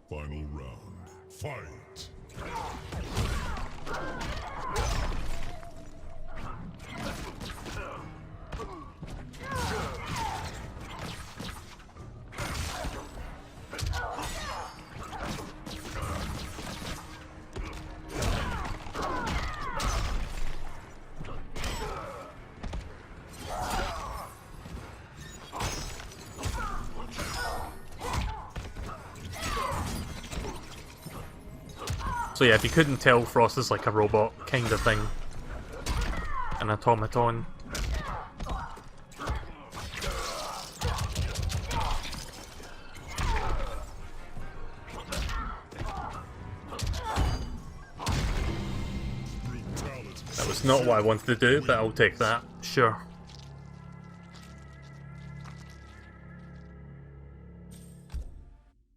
Final round, fight. So yeah, if you couldn't tell, Frost is like a robot kind of thing. An automaton. That was not what I wanted to do, but I'll take that. Sure.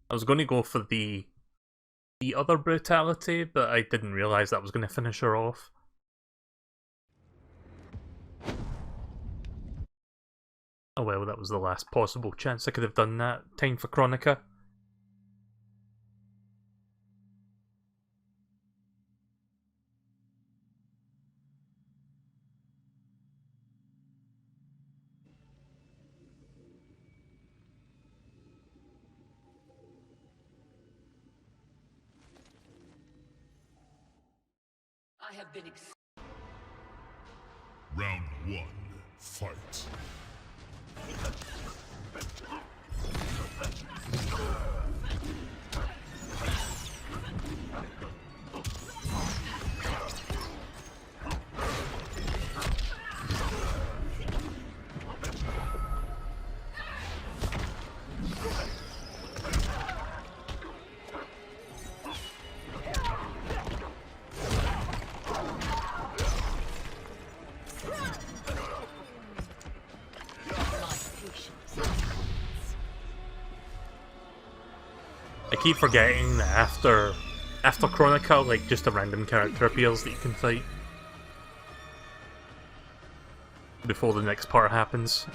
I was going to go for the other brutality, but I didn't realise that was going to finish her off. Oh well, that was the last possible chance I could have done that. Time for Chronica. I have been Round 1, fight. I keep forgetting that after Chronica, like, just a random character appears that you can fight before the next part happens.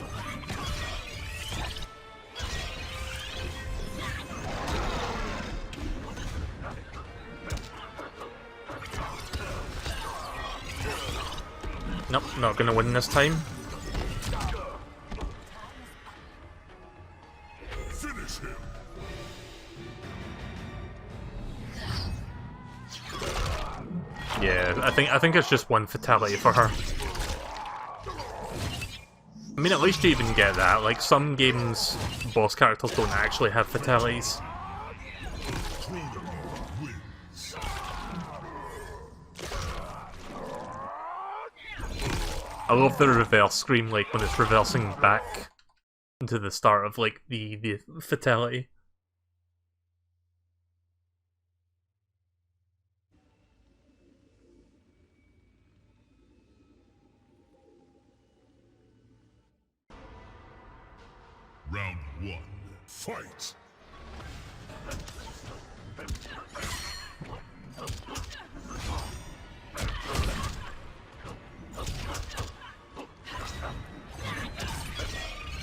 Nope, not gonna win this time. Finish him. Yeah, I think it's just one fatality for her. I mean, at least you even get that. Like, some games, boss characters don't actually have fatalities. I love the reverse scream, like, when it's reversing back into the start of, like, the fatality. Round 1. Fight!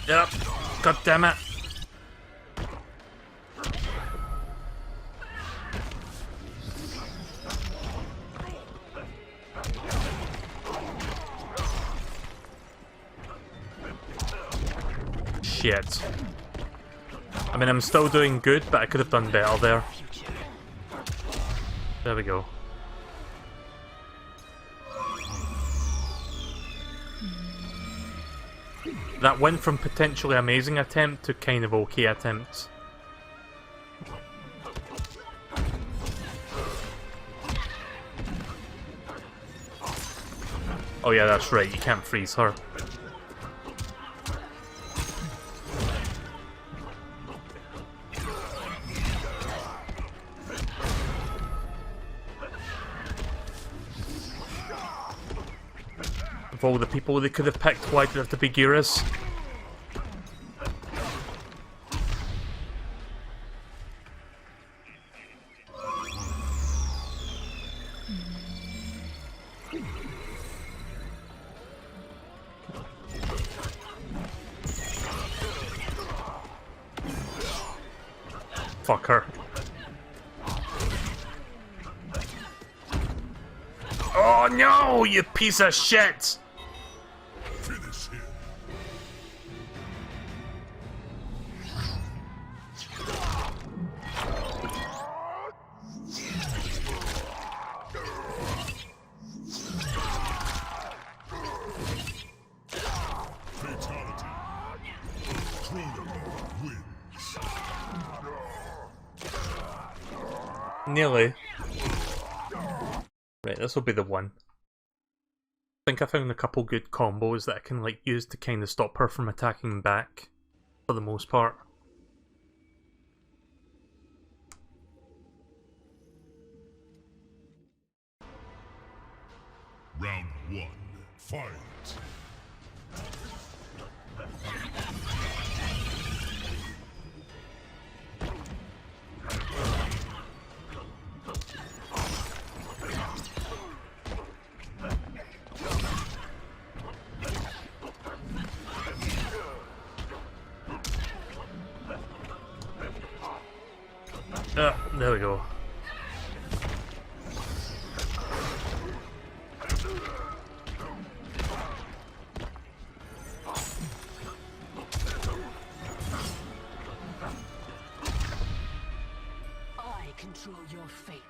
Yep. God damn it. Shit. I mean, I'm still doing good, but I could have done better there. There we go. That went from potentially amazing attempt to kind of okay attempt. Oh yeah, that's right, you can't freeze her. Of all the people they could have picked, why did it have to be Geras? Fuck her. Oh no, you piece of shit! Finish him. Fatality. Chrono wins. Nearly. Right, this will be the one. I think I found a couple good combos that I can like use to kind of stop her from attacking back, for the most part. Round 1. Fight! There we go. I control your fate.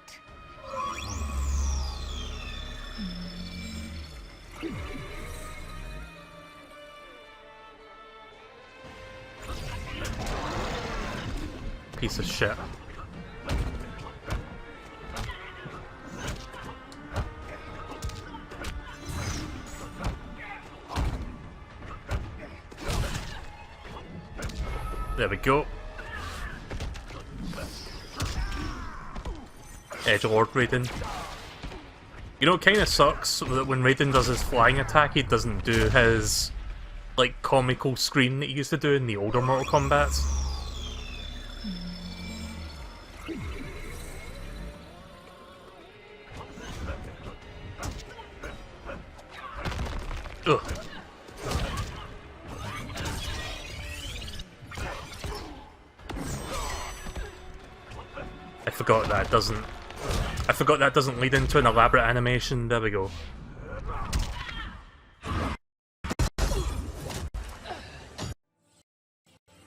Piece of shit. There we go. Edgelord Raiden. You know, it kind of sucks that when Raiden does his flying attack, he doesn't do his, like, comical scream that he used to do in the older Mortal Kombat. forgot that doesn't... I forgot that doesn't lead into an elaborate animation. There we go.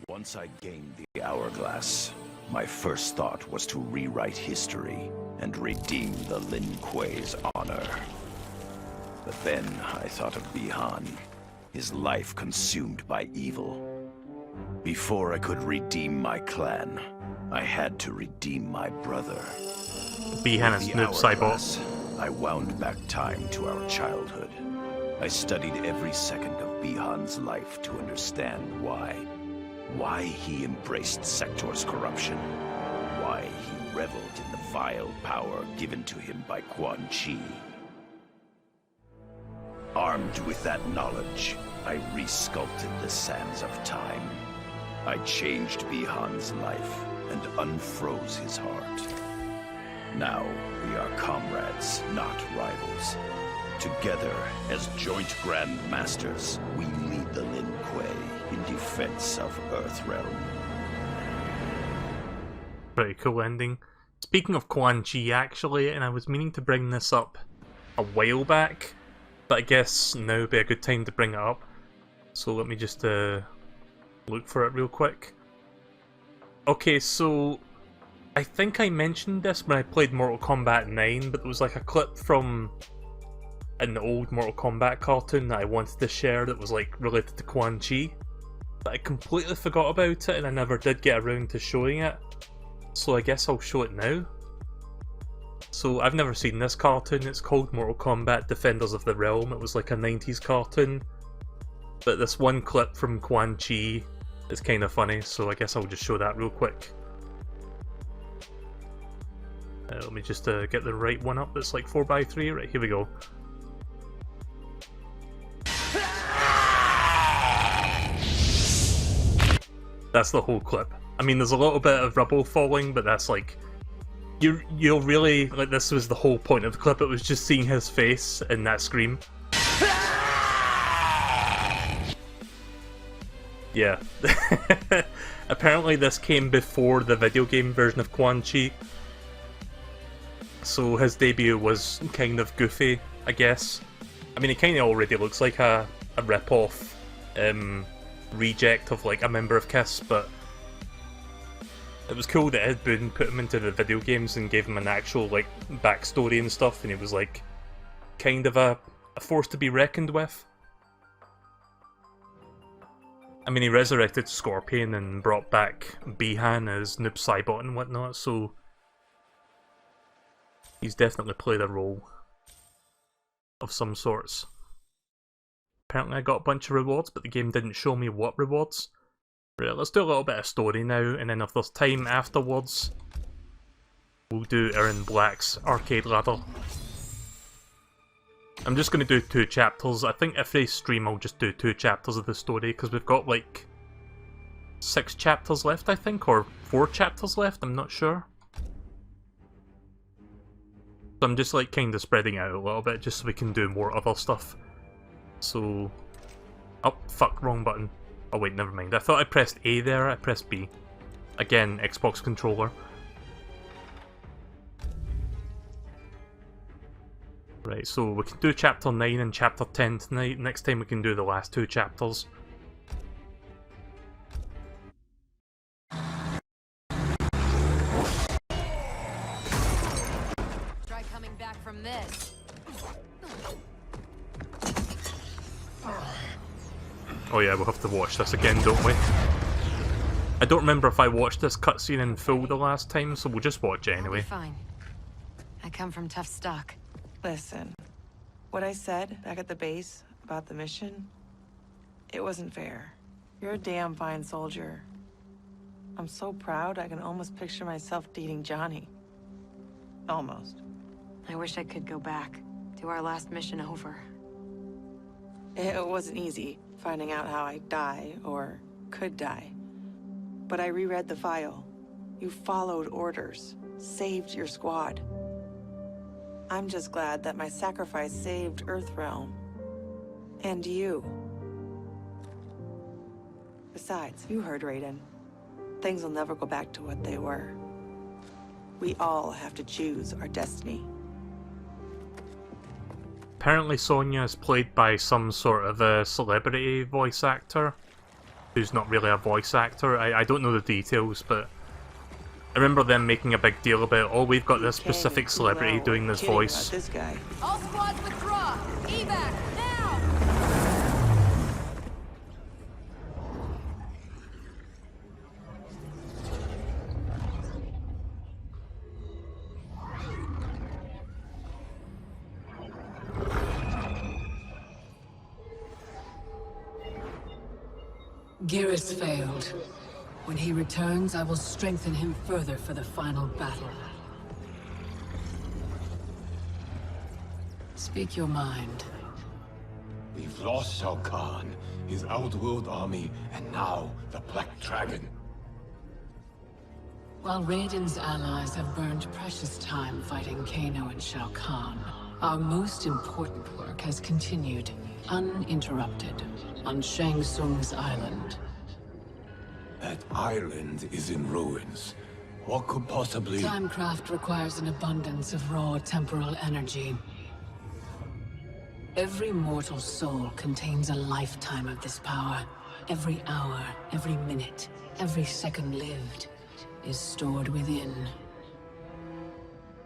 Once I gained the hourglass, my first thought was to rewrite history and redeem the Lin Kuei's honor. But then I thought of Bihan, his life consumed by evil. Before I could redeem my clan, I had to redeem my brother. Bihan is Noob Saibot. I wound back time to our childhood. I studied every second of Bihan's life to understand why. Why he embraced Sector's corruption. Why he reveled in the vile power given to him by Quan Chi. Armed with that knowledge, I resculpted the sands of time. I changed Bihan's life and unfroze his heart. Now we are comrades, not rivals. Together, as joint Grand Masters, we lead the Lin Kuei in defense of Earthrealm. Pretty cool ending. Speaking of Quan Chi, actually, and I was meaning to bring this up a while back, but I guess now would be a good time to bring it up. So let me just look for it real quick. Okay, so I think I mentioned this when I played Mortal Kombat 9, but there was like a clip from an old Mortal Kombat cartoon that I wanted to share that was like related to Quan Chi. But I completely forgot about it and I never did get around to showing it. So I guess I'll show it now. So I've never seen this cartoon. It's called Mortal Kombat Defenders of the Realm. It was like a 90s cartoon. But this one clip from Quan Chi is kind of funny, so I guess I'll just show that real quick. Let me just get the right one up. It's like 4x3. Right, here we go. That's the whole clip. I mean, there's a little bit of rubble falling, but that's like... You'll really... Like, this was the whole point of the clip. It was just seeing his face in that scream. Yeah. Apparently this came before the video game version of Quan Chi. So his debut was kind of goofy, I guess. I mean, he kind of already looks like a rip-off reject of like a member of KISS, but it was cool that Ed Boon put him into the video games and gave him an actual like backstory and stuff, and he was like kind of a force to be reckoned with. I mean, he resurrected Scorpion and brought back Bihan as Noob Saibot and whatnot, so he's definitely played a role of some sorts. Apparently I got a bunch of rewards, but the game didn't show me what rewards. Right, let's do a little bit of story now, and then if there's time afterwards, we'll do Aaron Black's arcade ladder. I'm just going to do 2 chapters. I think every stream I'll just do 2 chapters of the story, because we've got like 6 chapters left, I think, or 4 chapters left, I'm not sure. So I'm just like kind of spreading out a little bit, just so we can do more other stuff. So... Oh, fuck, wrong button. Oh wait, never mind. I thought I pressed A there, I pressed B. Again, Xbox controller. Right, so we can do chapter 9 and chapter 10 tonight. Next time we can do the last 2 chapters. Try coming back from this. Oh yeah, we'll have to watch this again, don't we? I don't remember if I watched this cutscene in full the last time, so we'll just watch it anyway. Fine. I come from tough stock. Listen, what I said back at the base about the mission, it wasn't fair. You're a damn fine soldier. I'm so proud I can almost picture myself dating Johnny. Almost. I wish I could go back. Do our last mission over. It wasn't easy finding out how I'd die, or could die. But I reread the file. You followed orders, saved your squad. I'm just glad that my sacrifice saved Earthrealm. And you. Besides, you heard Raiden. Things will never go back to what they were. We all have to choose our destiny. Apparently Sonya is played by some sort of a celebrity voice actor, who's not really a voice actor. I don't know the details, but I remember them making a big deal about, oh, we've got this specific celebrity doing this voice. This guy. All squads withdraw! Evac, now! Geras failed. When he returns, I will strengthen him further for the final battle. Speak your mind. We've lost Shao Kahn, his outworld army, and now the Black Dragon. While Raiden's allies have burned precious time fighting Kano and Shao Kahn, our most important work has continued, uninterrupted, on Shang Tsung's island. That island is in ruins. What could possibly... Timecraft requires an abundance of raw temporal energy. Every mortal soul contains a lifetime of this power. Every hour, every minute, every second lived is stored within.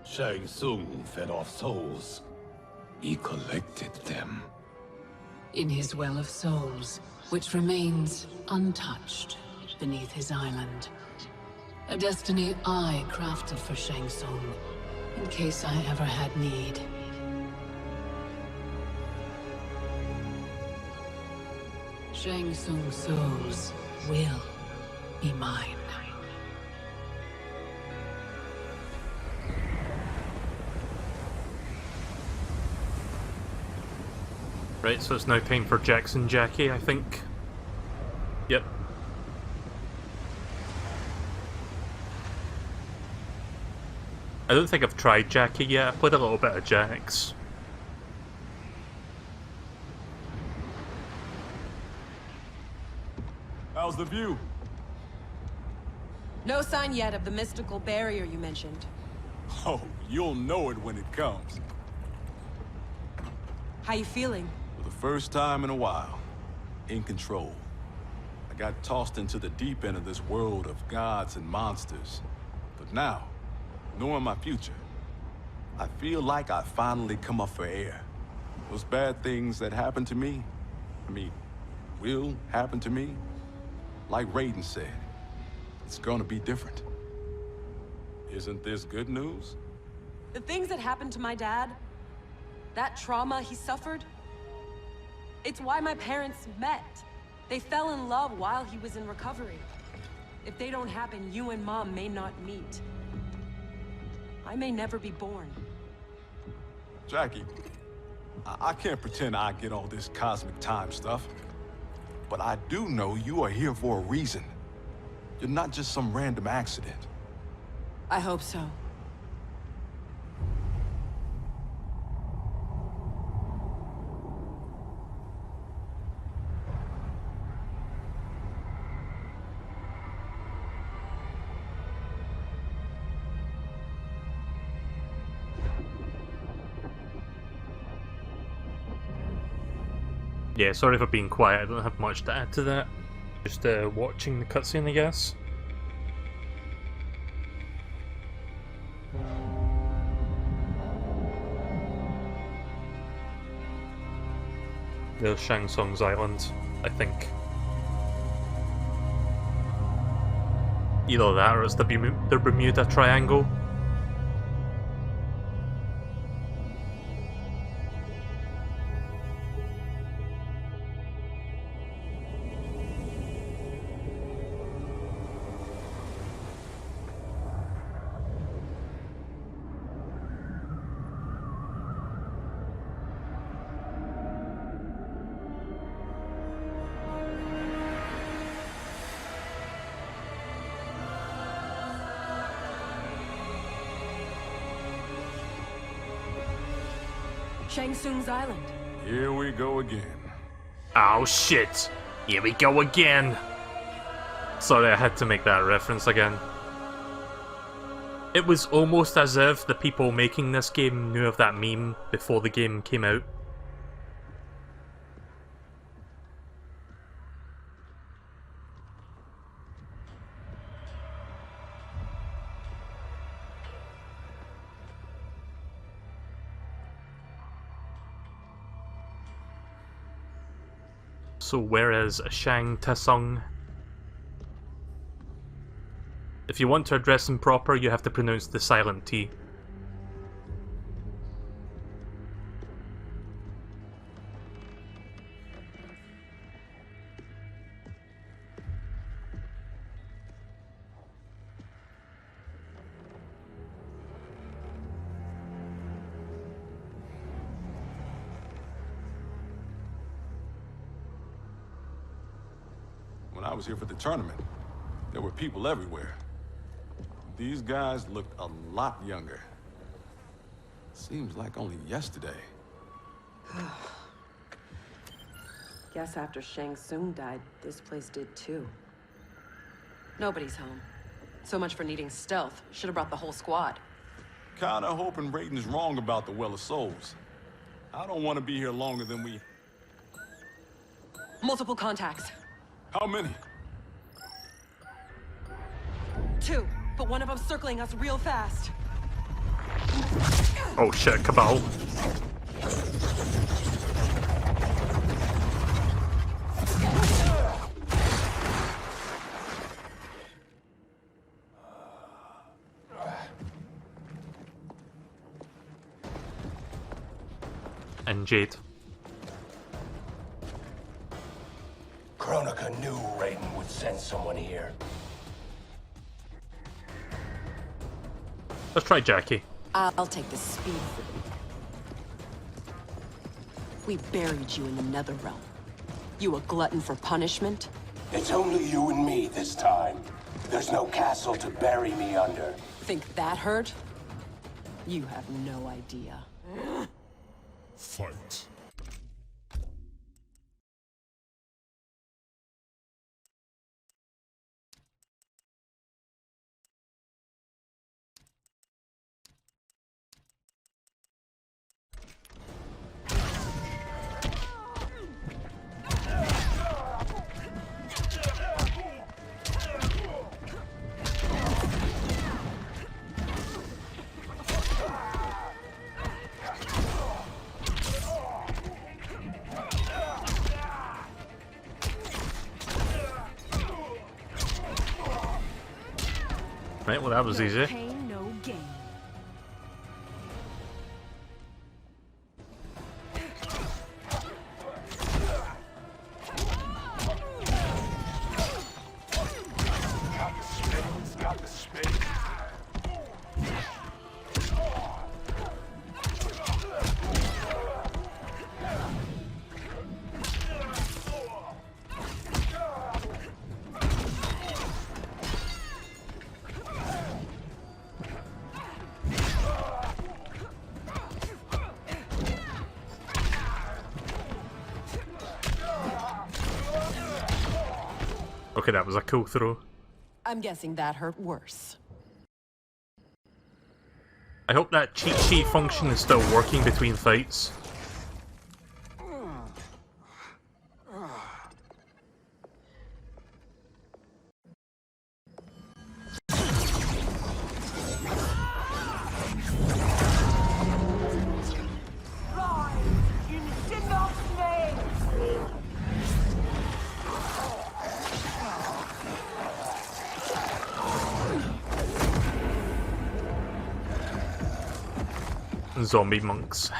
Shang Tsung fed off souls. He collected them. In his well of souls, which remains untouched beneath his island. A destiny I crafted for Shang Tsung, in case I ever had need. Shang Tsung's souls will be mine. Right, so it's now time for Jackson Jackie, I think. Yep. I don't think I've tried Jackie yet. I played a little bit of Jax. How's the view? No sign yet of the mystical barrier you mentioned. Oh, you'll know it when it comes. How you feeling? For the first time in a while, in control. I got tossed into the deep end of this world of gods and monsters. But now, knowing my future, I feel like I finally come up for air. Those bad things that happened to me, will happen to me. Like Raiden said, it's gonna be different. Isn't this good news? The things that happened to my dad, that trauma he suffered, it's why my parents met. They fell in love while he was in recovery. If they don't happen, you and Mom may not meet. I may never be born. Jackie, I can't pretend I get all this cosmic time stuff. But I do know you are here for a reason. You're not just some random accident. I hope so. Yeah, sorry for being quiet, I don't have much to add to that. Just watching the cutscene, I guess. There's Shang Tsung's island, I think. Either that or it's the Bermuda Triangle. Shang Tsung's island. Here we go again. Oh shit! Here we go again! Sorry, I had to make that reference again. It was almost as if the people making this game knew of that meme before the game came out. So where is Shang Tsung? If you want to address him proper, you have to pronounce the silent T. When I was here for the tournament, there were people everywhere. These guys looked a lot younger. Seems like only yesterday. Guess after Shang Tsung died, this place did too. Nobody's home. So much for needing stealth. Should have brought the whole squad. Kinda hoping Raiden's wrong about the Well of Souls. I don't want to be here longer than we... Multiple contacts. How many? 2, but one of them circling us real fast. Oh shit, Cabal. And Jade. Kronika knew Raiden would send someone here. Let's try Jackie. I'll take the speed for them. We buried you in the Netherrealm. You a glutton for punishment? It's only you and me this time. There's no castle to bury me under. Think that hurt? You have no idea. Fight. Right, well that was easy. Pain, no gain. Got the spin. Okay, that was a cool throw. I'm guessing that hurt worse. I hope that cheat sheet function is still working between fights. Zombie monks.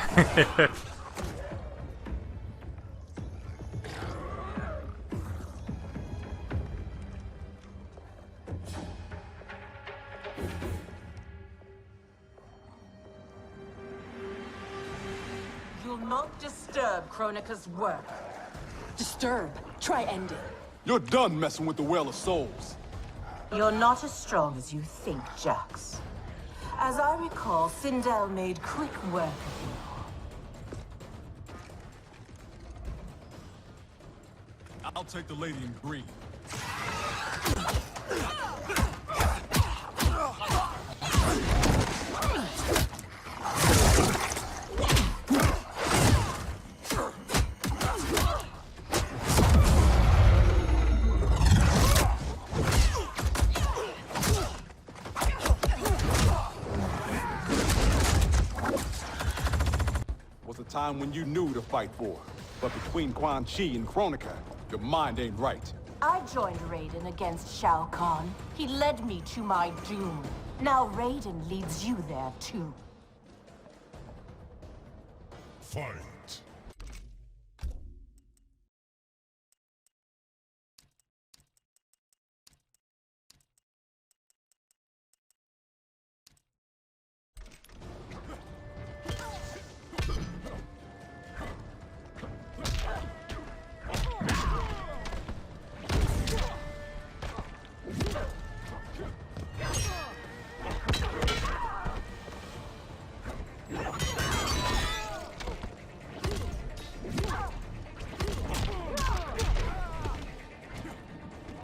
You'll not disturb Kronika's work. Disturb. Try ending. You're done messing with the Well of Souls. You're not as strong as you think, Jax. As I recall, Sindel made quick work of you. I'll take the lady in green. time when you knew to fight for. But between Quan Chi and Kronika, your mind ain't right. I joined Raiden against Shao Kahn. He led me to my doom. Now Raiden leads you there too. Fight.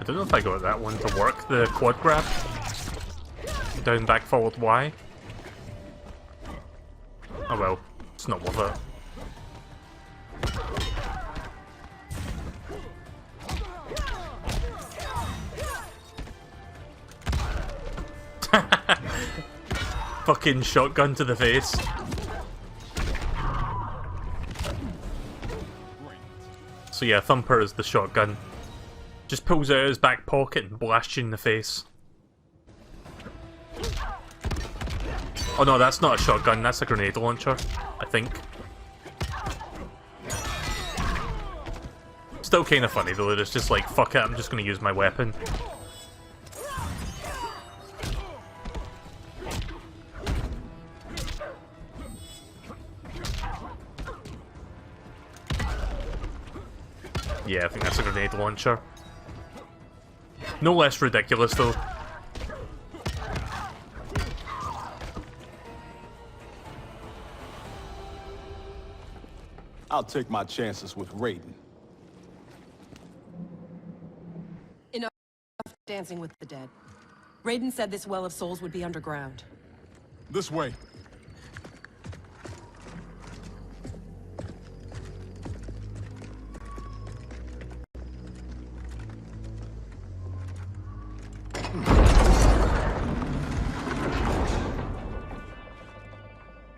I don't know if I got that one to work, the quad grab. Down, back, forward, Y. Oh well, it's not worth it. Fucking shotgun to the face. So yeah, Thumper is the shotgun. Just pulls it out of his back pocket and blasts you in the face. Oh no, that's not a shotgun, that's a grenade launcher, I think. Still kinda funny though, that it's just like, fuck it, I'm just gonna use my weapon. Yeah, I think that's a grenade launcher. No less ridiculous though. I'll take my chances with Raiden. Enough dancing with the dead. Raiden said this Well of Souls would be underground. This way.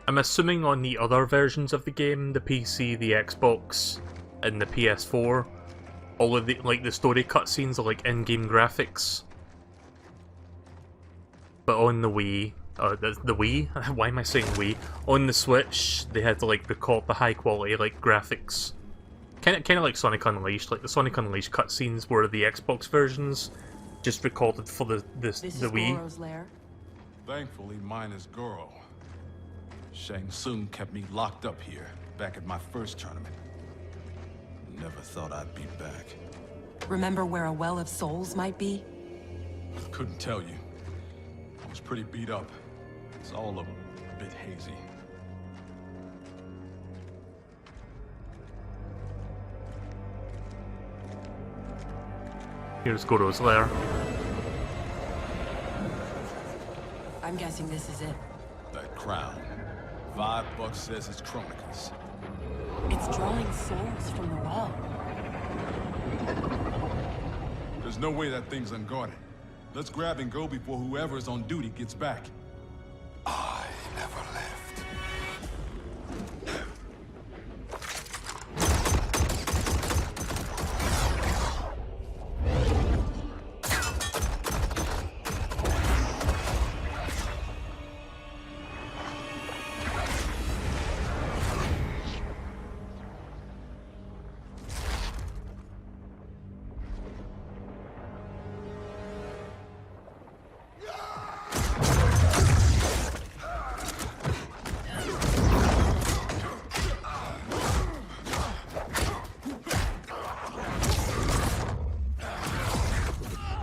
I'm assuming on the other versions of the game, the PC, the Xbox, and the PS4, all of the the story cutscenes are like in-game graphics. But on the Wii, the Wii? Why am I saying Wii? On the Switch, they had to like record the high quality graphics. Kind of like Sonic Unleashed. Like the Sonic Unleashed cutscenes were the Xbox versions, just recorded for the Wii. Goro's lair. Thankfully, mine is Goro. Shang Tsung kept me locked up here, back at my first tournament. Never thought I'd be back. Remember where a Well of Souls might be? Couldn't tell you. I was pretty beat up. It's all a bit hazy. Here's Goro's lair. I'm guessing this is it. That crown. $5 says it's Kronika's. It's drawing souls from the well. There's no way that thing's unguarded. Let's grab and go before whoever's on duty gets back. I never left.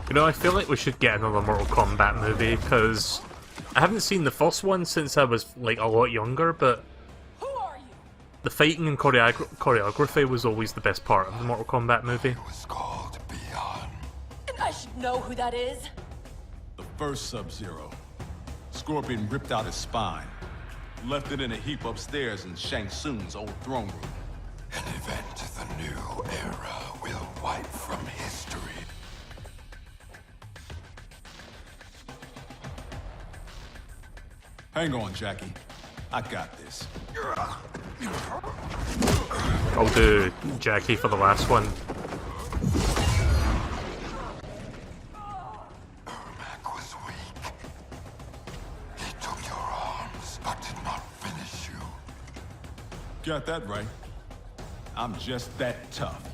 You know, I feel like we should get another Mortal Kombat movie, because I haven't seen the first one since I was, like, a lot younger, but the fighting and choreography was always the best part of the Mortal Kombat movie. It was called Beyond. And I should know who that is. The first Sub-Zero. Scorpion ripped out his spine. Left it in a heap upstairs in Shang Tsung's old throne room. An event the new era will wipe from history. Hang on, Jackie. I got this. I'll do Jackie for the last one. Ermac was weak. He took your arms, but did not finish you. Got that right. I'm just that tough.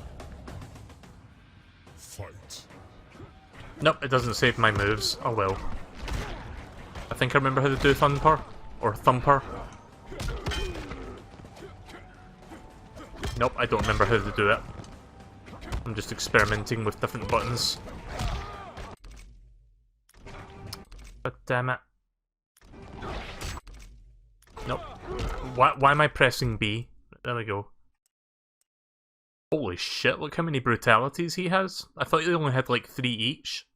Fight. Nope, it doesn't save my moves. Oh well. I think I remember how to do Thumper. Or Thumper. Nope, I don't remember how to do it. I'm just experimenting with different buttons. But damn it. Nope. Why am I pressing B? There we go. Holy shit, look how many brutalities he has. I thought he only had like 3 each.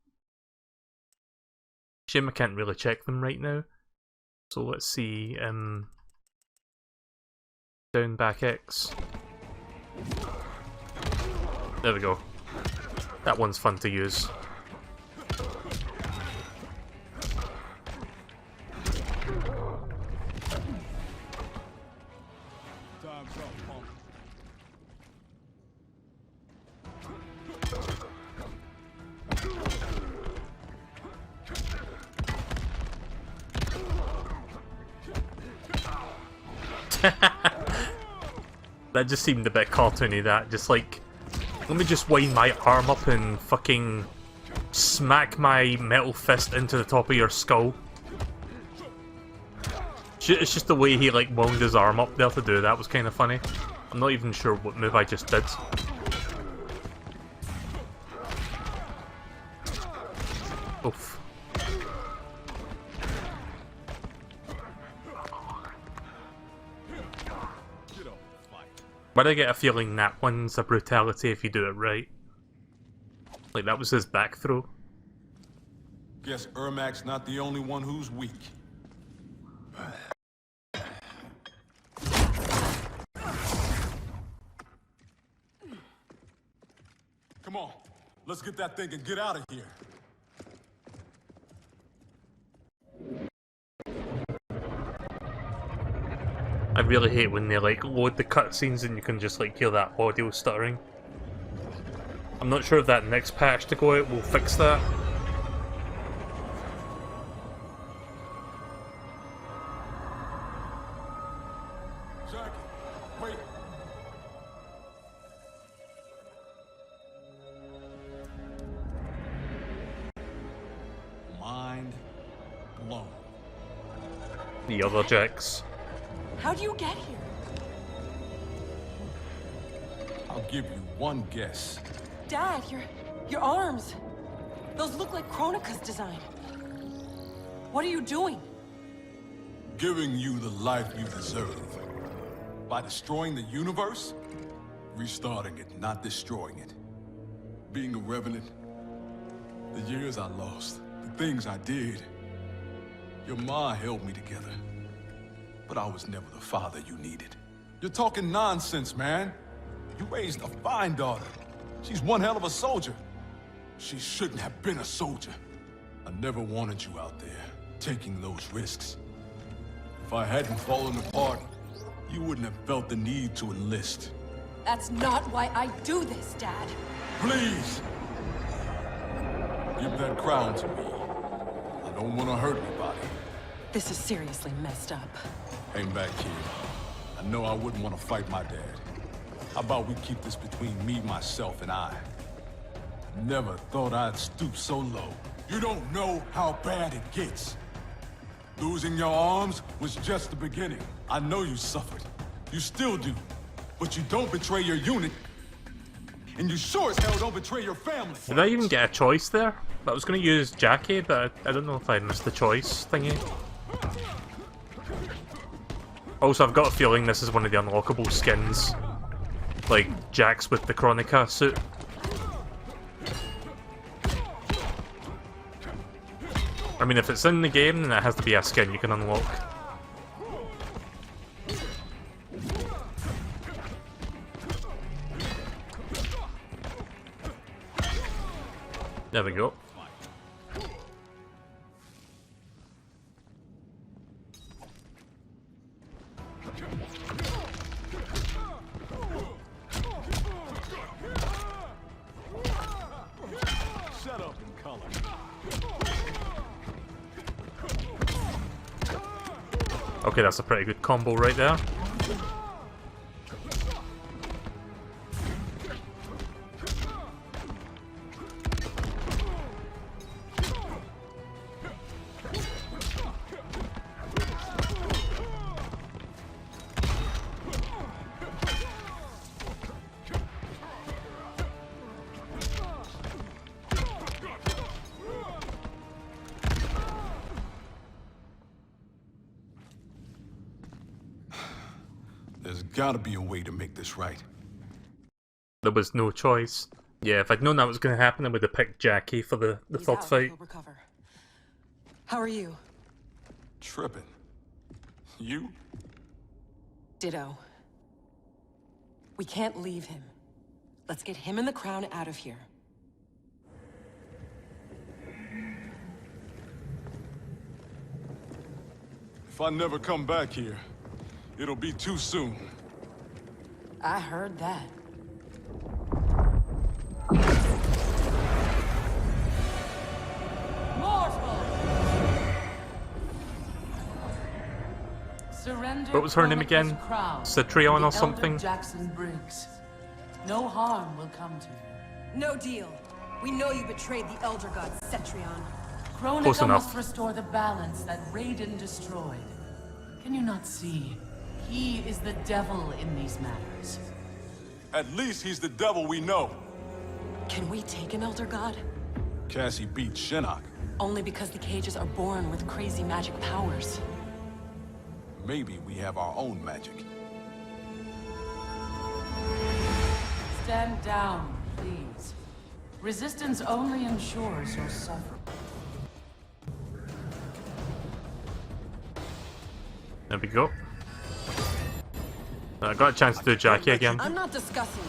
Shame I can't really check them right now. So let's see, down back X. There we go. That one's fun to use. That just seemed a bit cartoony, that. Just like, let me just wind my arm up and fucking smack my metal fist into the top of your skull. It's just the way he like wound his arm up there to do that was kind of funny. I'm not even sure what move I just did. Oof. But I get a feeling that one's a brutality if you do it right. Like, that was his back throw. Guess Ermac's not the only one who's weak. Come on, let's get that thing and get out of here. I really hate when they like load the cutscenes and you can just like hear that audio stuttering. I'm not sure if that next patch to go out will fix that. Jackie, wait. Mind blown. The other Jacks. How'd you get here? I'll give you one guess. Dad, your arms. Those look like Kronika's design. What are you doing? Giving you the life you deserve. By destroying the universe? Restarting it, not destroying it. Being a revenant. The years I lost. The things I did. Your ma held me together. But I was never the father you needed. You're talking nonsense, man. You raised a fine daughter. She's one hell of a soldier. She shouldn't have been a soldier. I never wanted you out there, taking those risks. If I hadn't fallen apart, you wouldn't have felt the need to enlist. That's not why I do this, Dad. Please! Give that crown to me. I don't want to hurt anybody. This is seriously messed up. Hang back, kid. I know I wouldn't want to fight my dad. How about we keep this between me, myself, and I? Never thought I'd stoop so low. You don't know how bad it gets. Losing your arms was just the beginning. I know you suffered. You still do. But you don't betray your unit. And you sure as hell don't betray your family. Did I even get a choice there? I was going to use Jackie, but I don't know if I missed the choice thingy. Also, I've got a feeling this is one of the unlockable skins. Like, Jax with the Kronika suit. I mean, if it's in the game, then it has to be a skin you can unlock. There we go. Okay, that's a pretty good combo right there. There's gotta be a way to make this right. There was no choice. Yeah, if I'd known that was going to happen, I would have picked Jackie for the third fight. He'll recover. How are you? Tripping. You? Ditto. We can't leave him. Let's get him and the crown out of here. If I never come back here, it'll be too soon. I heard that. Surrender. What was her name again? Cetrion or something? Jackson Briggs. No harm will come to you. No deal. We know you betrayed the Elder God, Cetrion. Kronika enough. must restore the balance that Raiden destroyed. Can you not see? He is the devil in these matters. At least he's the devil we know. Can we take an Elder God? Cassie beat Shinnok. Only because the cages are born with crazy magic powers. Maybe we have our own magic. Stand down, please. Resistance only ensures your suffering. There we go. I got a chance to do Jackie again. I'm not discussing it.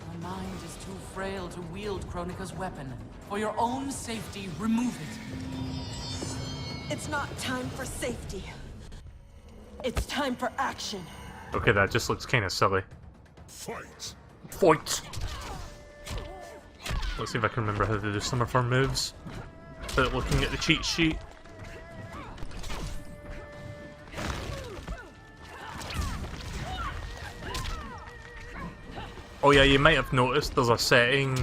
Your mind is too frail to wield Kronika's weapon. For your own safety, remove it. It's not time for safety. It's time for action. Okay, that just looks kind of silly. Fight! Fight! Let's see if I can remember how to do some of her moves without looking at the cheat sheet. Oh yeah, you might have noticed there's a setting,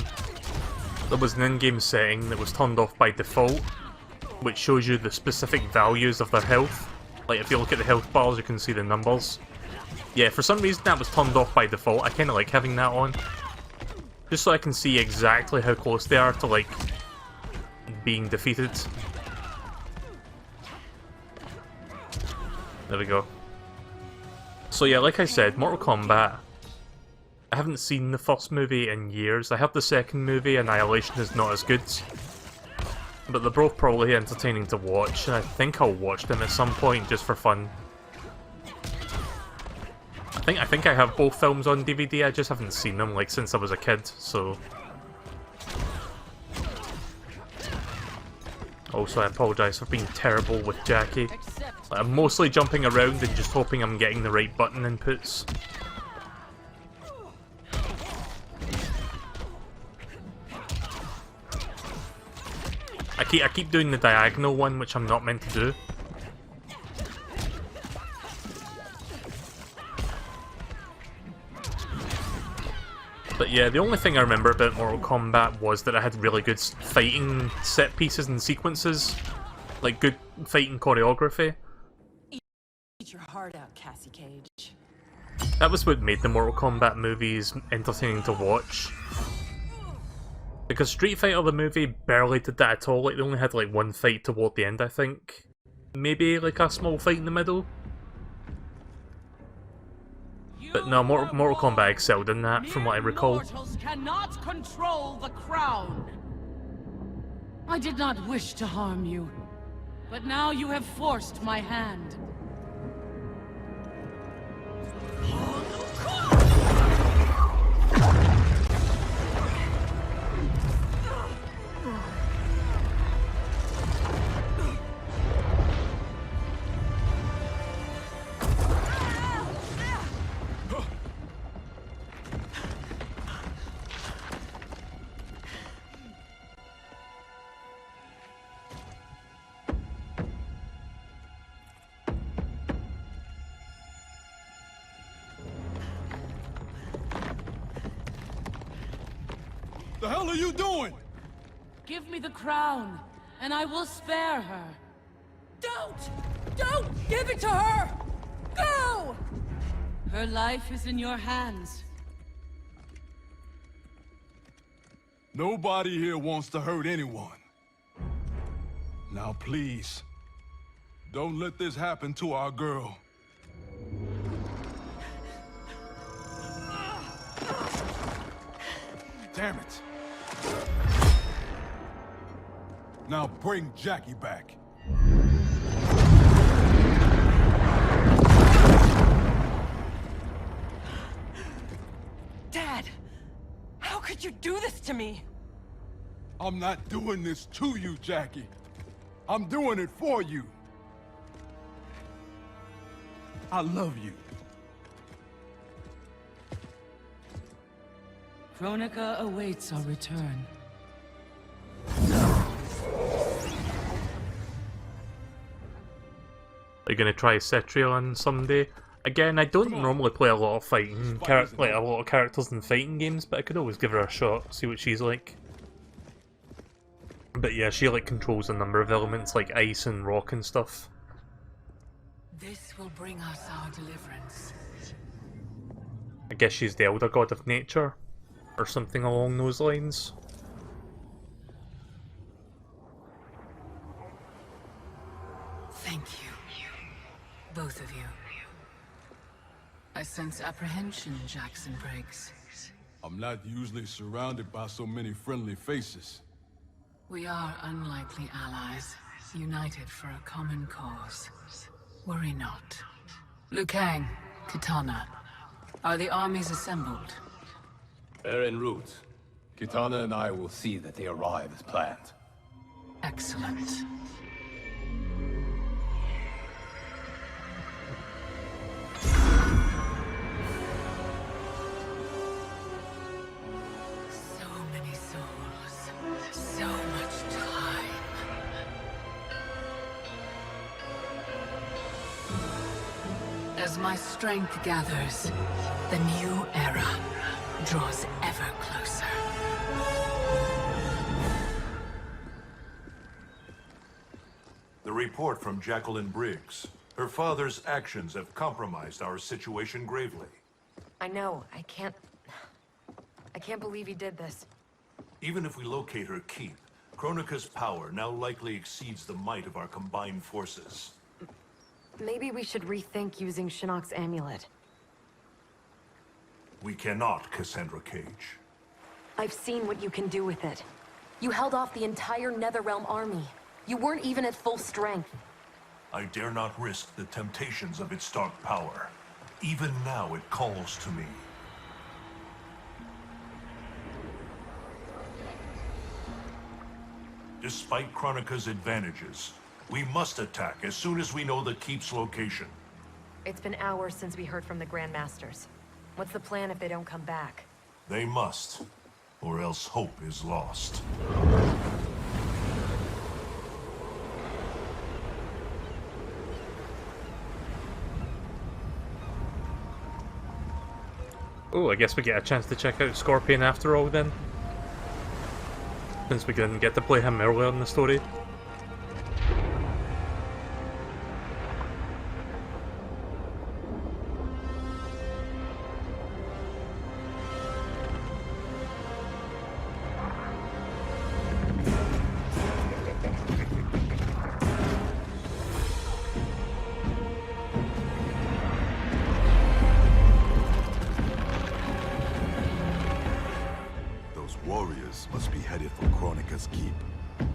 there was an in-game setting that was turned off by default, which shows you the specific values of their health. Like if you look at the health bars, you can see the numbers. Yeah, for some reason that was turned off by default. I kind of like having that on. Just so I can see exactly how close they are to, like, being defeated. There we go. So yeah, like I said, Mortal Kombat. I haven't seen the first movie in years. I heard the second movie, Annihilation, is not as good. But they're both probably entertaining to watch, and I think I'll watch them at some point just for fun. I think I have both films on DVD, I just haven't seen them, like, since I was a kid, so... Also, I apologise for being terrible with Jackie. Like, I'm mostly jumping around and just hoping I'm getting the right button inputs. I keep doing the diagonal one, which I'm not meant to do. But yeah, the only thing I remember about Mortal Kombat was that it had really good fighting set pieces and sequences. Like, good fighting choreography. Eat your heart out, Cassie Cage. That was what made the Mortal Kombat movies entertaining to watch. Because Street Fighter the movie barely did that at all, like they only had like one fight toward the end, I think. Maybe like a small fight in the middle. But no, Mortal Kombat excelled in that, from what I recall. Mortals cannot control the crown. I did not wish to harm you, but now you have forced my hand. The hell are you doing? Give me the crown, and I will spare her. Don't! Don't give it to her! Go! Her life is in your hands. Nobody here wants to hurt anyone. Now please, don't let this happen to our girl. Damn it. Now bring Jackie back. Dad! How could you do this to me? I'm not doing this to you, Jackie. I'm doing it for you. I love you. Kronika awaits our return. Are you gonna try Cetrion someday? Again, I don't normally play a lot of fighting, like a lot of characters in fighting games, but I could always give her a shot, see what she's like. But yeah, she like controls a number of elements like ice and rock and stuff. This will bring us our deliverance. I guess she's the elder god of nature, or something along those lines. Thank you. Both of you. I sense apprehension, Jackson Briggs. I'm not usually surrounded by so many friendly faces. We are unlikely allies, united for a common cause. Worry not. Liu Kang, Kitana, are the armies assembled? They're en route. Kitana and I will see that they arrive as planned. Excellent. So many souls. So much time. As my strength gathers, the new era draws ever closer. The report from Jacqueline Briggs. Her father's actions have compromised our situation gravely. I know. I can't believe he did this. Even if we locate her keep, Kronika's power now likely exceeds the might of our combined forces. Maybe we should rethink using Shinnok's amulet. We cannot, Cassandra Cage. I've seen what you can do with it. You held off the entire Netherrealm army. You weren't even at full strength. I dare not risk the temptations of its dark power. Even now it calls to me. Despite Kronika's advantages, we must attack as soon as we know the keep's location. It's been hours since we heard from the Grandmasters. What's the plan if they don't come back? They must, or else hope is lost. Oh, I guess we get a chance to check out Scorpion after all then. Since we didn't get to play him earlier in the story. Warriors must be headed for Kronika's keep.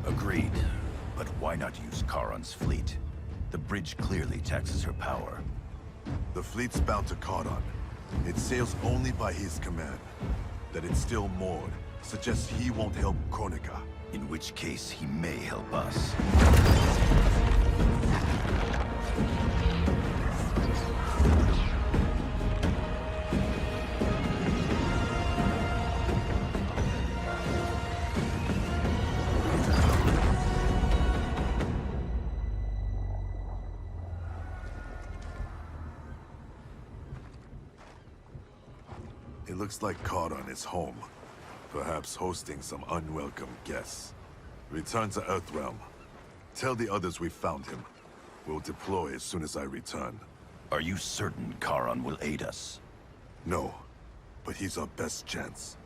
Agreed. But why not use Charon's fleet? The bridge clearly taxes her power. The fleet's bound to Charon. It sails only by his command. That it's still moored suggests he won't help Kronika. In which case, he may help us. It looks like Charon is home. Perhaps hosting some unwelcome guests. Return to Earthrealm. Tell the others we found him. We'll deploy as soon as I return. Are you certain Charon will aid us? No, but he's our best chance.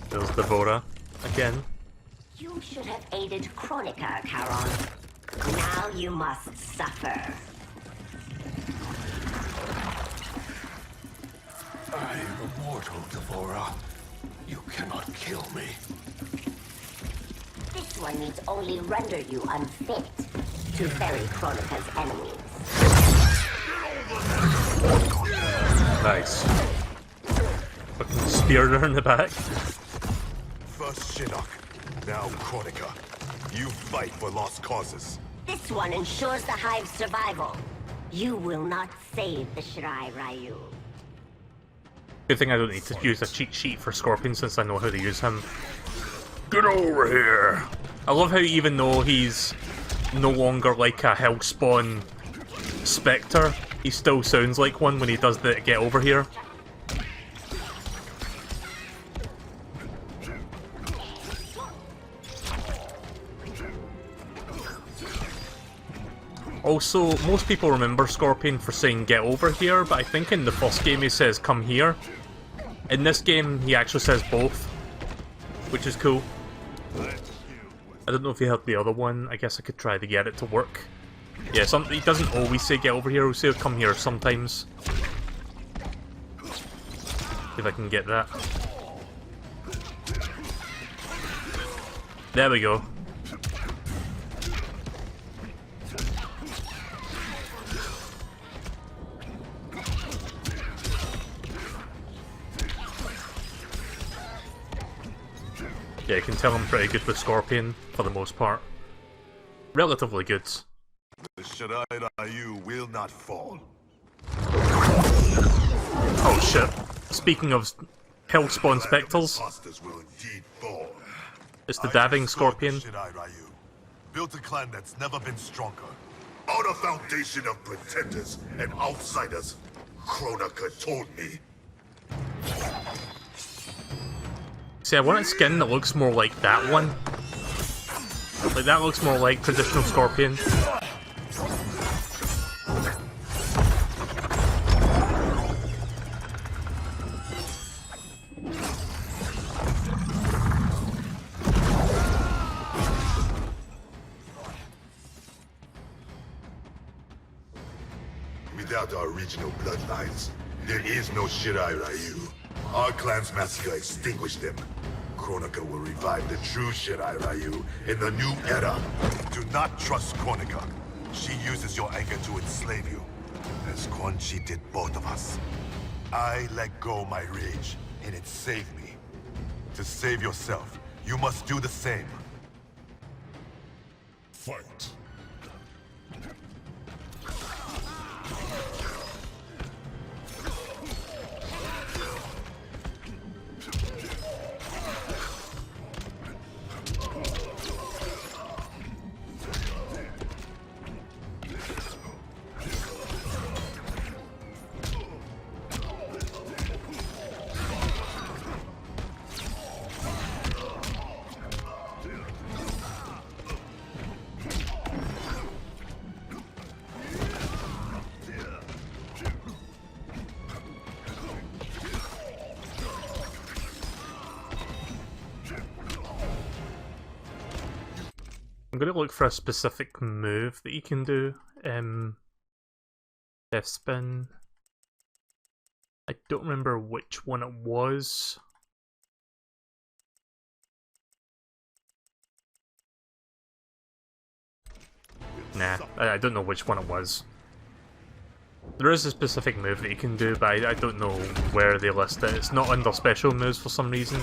There's Devora again. You should have aided Kronika, Charon. Now you must suffer. I am immortal, Devora. You cannot kill me. This one needs only render you unfit to ferry Kronika's enemies. Nice. Fucking speared her in the back. First Shinnok, now Kronika. You fight for lost causes. This one ensures the Hive's survival. You will not save the Shirai Ryu. Good thing I don't need to use a cheat sheet for Scorpion since I know how to use him. Get over here! I love how even though he's no longer like a Hellspawn Spectre, he still sounds like one when he does the get over here. Also, most people remember Scorpion for saying get over here, but I think in the first game he says come here. In this game he actually says both, which is cool. I don't know if you heard the other one. I guess I could try to get it to work. Yeah, he doesn't always say get over here, he'll say come here sometimes. See if I can get that. There we go. Yeah, you can tell I'm pretty good with Scorpion, for the most part. Relatively good. The Shirai Ryu will not fall. Oh shit. Speaking of Hellspawn Spectres, Will indeed fall. it's the dabbing Scorpion. Shirai Ryu built a clan that's never been stronger. On a foundation of pretenders and outsiders, Kronika told me. See, I want a skin that looks more like that one. Like, that looks more like traditional Scorpion. Without our regional bloodlines, there is no Shirai Ryu. Our clan's massacre extinguished them. Kronika will revive the true Shirai Ryu in the new era. Do not trust Kronika. She uses your anger to enslave you, as Quan Chi did both of us. I let go my rage, and it saved me. To save yourself, you must do the same. Fight. I'm gonna look for a specific move that you can do. Death spin. I don't remember which one it was. Nah, I don't know which one it was. There is a specific move that you can do, but I don't know where they list it. It's not under special moves for some reason.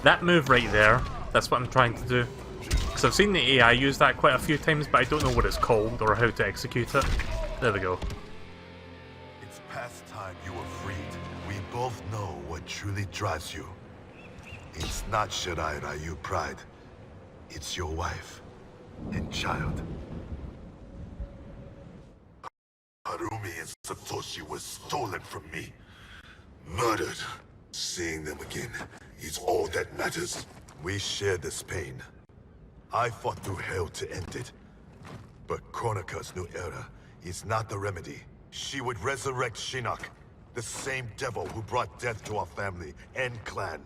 That move right there, that's what I'm trying to do. Because I've seen the AI use that quite a few times, but I don't know what it's called or how to execute it. There we go. It's past time you were freed. We both know what truly drives you. It's not Shirai Ryu pride. It's your wife and child. Harumi and Satoshi were stolen from me. Murdered. Seeing them again is all that matters. We share this pain. I fought through hell to end it. But Kronika's new era is not the remedy. She would resurrect Shinnok, the same devil who brought death to our family and clan.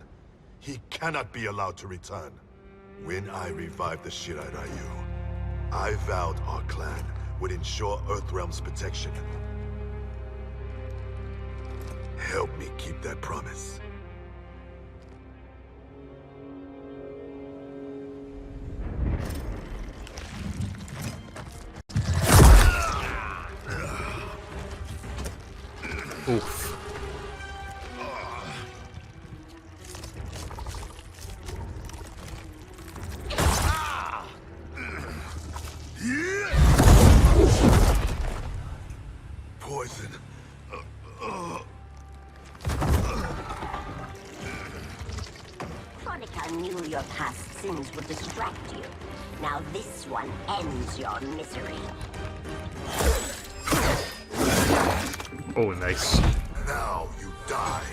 He cannot be allowed to return. When I revived the Shirai Ryu, I vowed our clan would ensure Earthrealm's protection. Help me keep that promise. Oof. Poison. Kronika knew your past sins would distract you. Now this one ends your misery. Oh, nice. Now you die.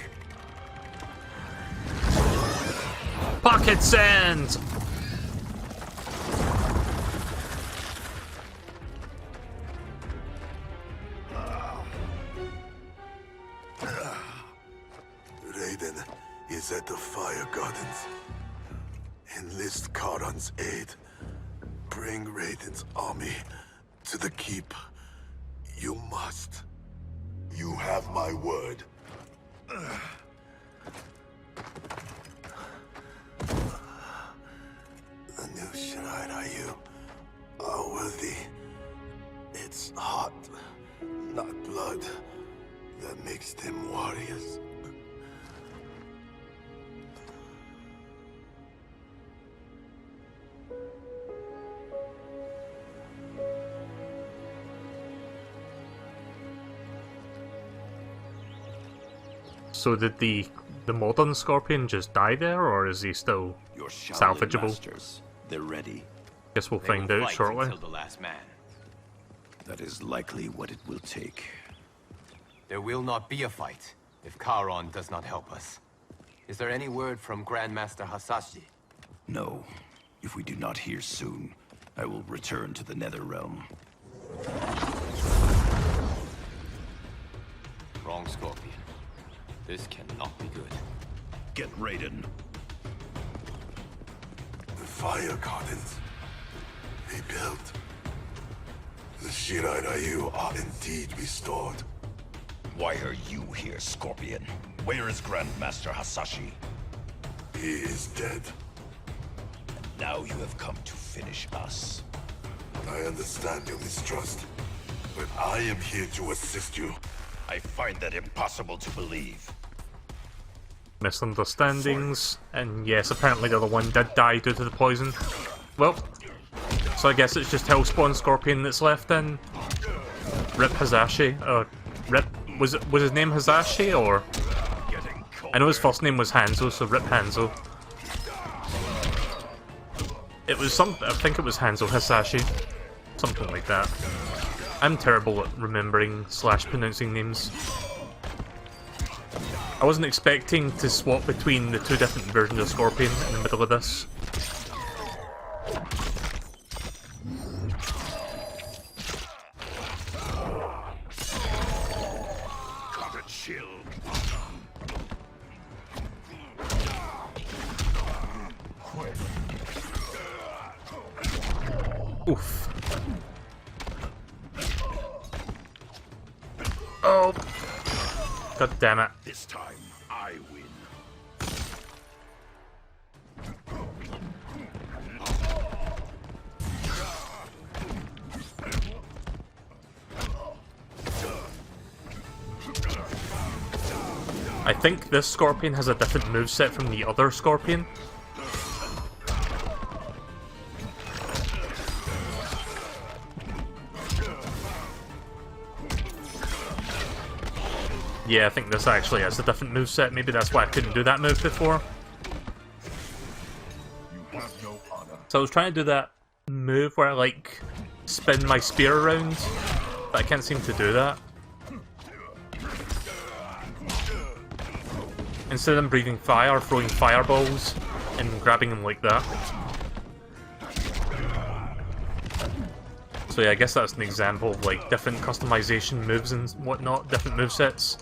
Pocket sand! Raiden is at the Fire Gardens. Enlist Karan's aid. Bring Raiden's army to the keep. You must. You have my word. The new Shirai Ryu are worthy. It's heart, not blood, that makes them warriors. So did the modern Scorpion just die there, or is he still Your Shaolin salvageable? masters, they're ready. Guess we'll They find will out fight shortly. until the last man. That is likely what it will take. There will not be a fight if Charon does not help us. Is there any word from Grandmaster Hasashi? No. If we do not hear soon, I will return to the Netherrealm. Wrong Scorpion. This cannot be good. Get Raiden. The Fire Gardens. Rebuilt. The Shirai Ryu are indeed restored. Why are you here, Scorpion? Where is Grandmaster Hasashi? He is dead. Now you have come to finish us. I understand your mistrust, but I am here to assist you. I find that impossible to believe. Misunderstandings, and yes, apparently the other one did die due to the poison. Well, so I guess it's just Hellspawn Scorpion that's left then. Rip Hasashi, Rip, was his name Hasashi, or? I know his first name was Hanzo, so Rip Hanzo. It was I think it was Hanzo Hasashi. Something like that. I'm terrible at remembering / pronouncing names. I wasn't expecting to swap between the two different versions of Scorpion in the middle of this. Got a chill. Oof. Oh. God damn it. This time, I win. I think this Scorpion has a different moveset from the other Scorpion. Yeah, I think this actually has a different moveset. Maybe that's why I couldn't do that move before. So I was trying to do that move where I like spin my spear around, but I can't seem to do that. Instead of breathing fire, throwing fireballs and grabbing them like that. So yeah, I guess that's an example of like different customization moves and whatnot, different movesets.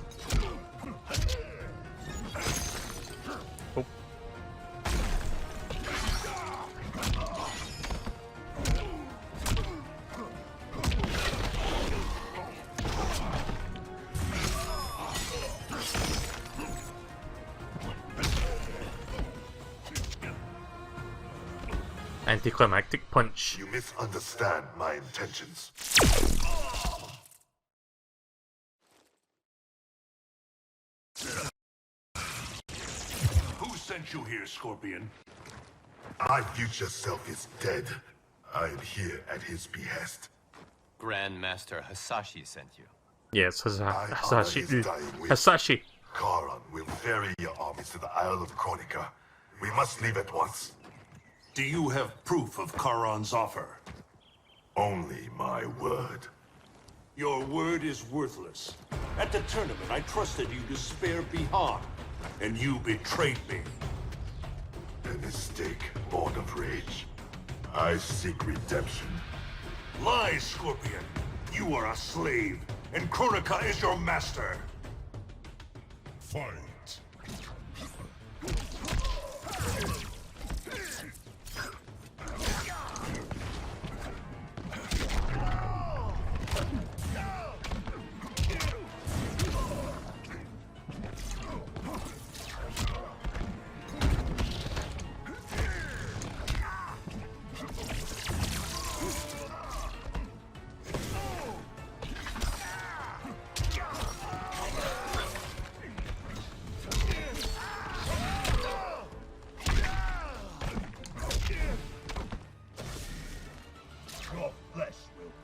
Oh. Anticlimactic punch. You misunderstand my intentions. Who sent you here, Scorpion? My future self is dead. I am here at his behest. Grand Master Hasashi sent you. Yes, Hasashi. His Hasashi. Charon will ferry your armies to the Isle of Kronika. We must leave at once. Do you have proof of Charon's offer? Only my word. Your word is worthless. At the tournament, I trusted you to spare Bihan, and you betrayed me. A mistake born of rage. I seek redemption. Lies, Scorpion! You are a slave, and Kronika is your master! Fight!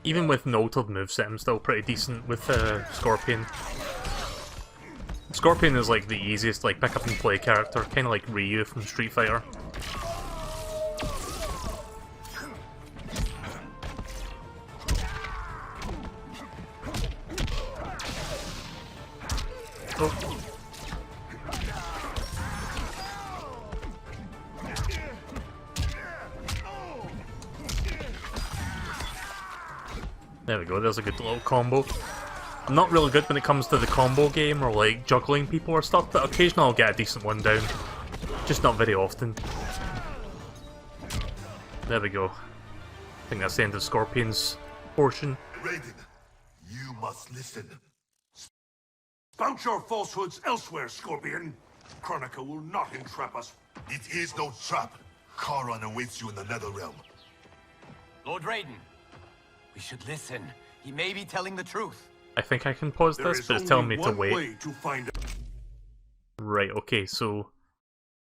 Even with no altered moveset, I'm still pretty decent with Scorpion. Scorpion is like the easiest like pick up and play character, kind of like Ryu from Street Fighter. Oh. There we go, there's a good little combo. I'm not really good when it comes to the combo game or like juggling people or stuff, but occasionally I'll get a decent one down. Just not very often. There we go. I think that's the end of Scorpion's portion. Raiden, you must listen. Spout your falsehoods elsewhere, Scorpion! Kronika will not entrap us. It is no trap. Charon awaits you in the Netherrealm. Lord Raiden, we should listen. He may be telling the truth. I think I can pause this, but it's telling me to wait. Way to find out. Right, okay, so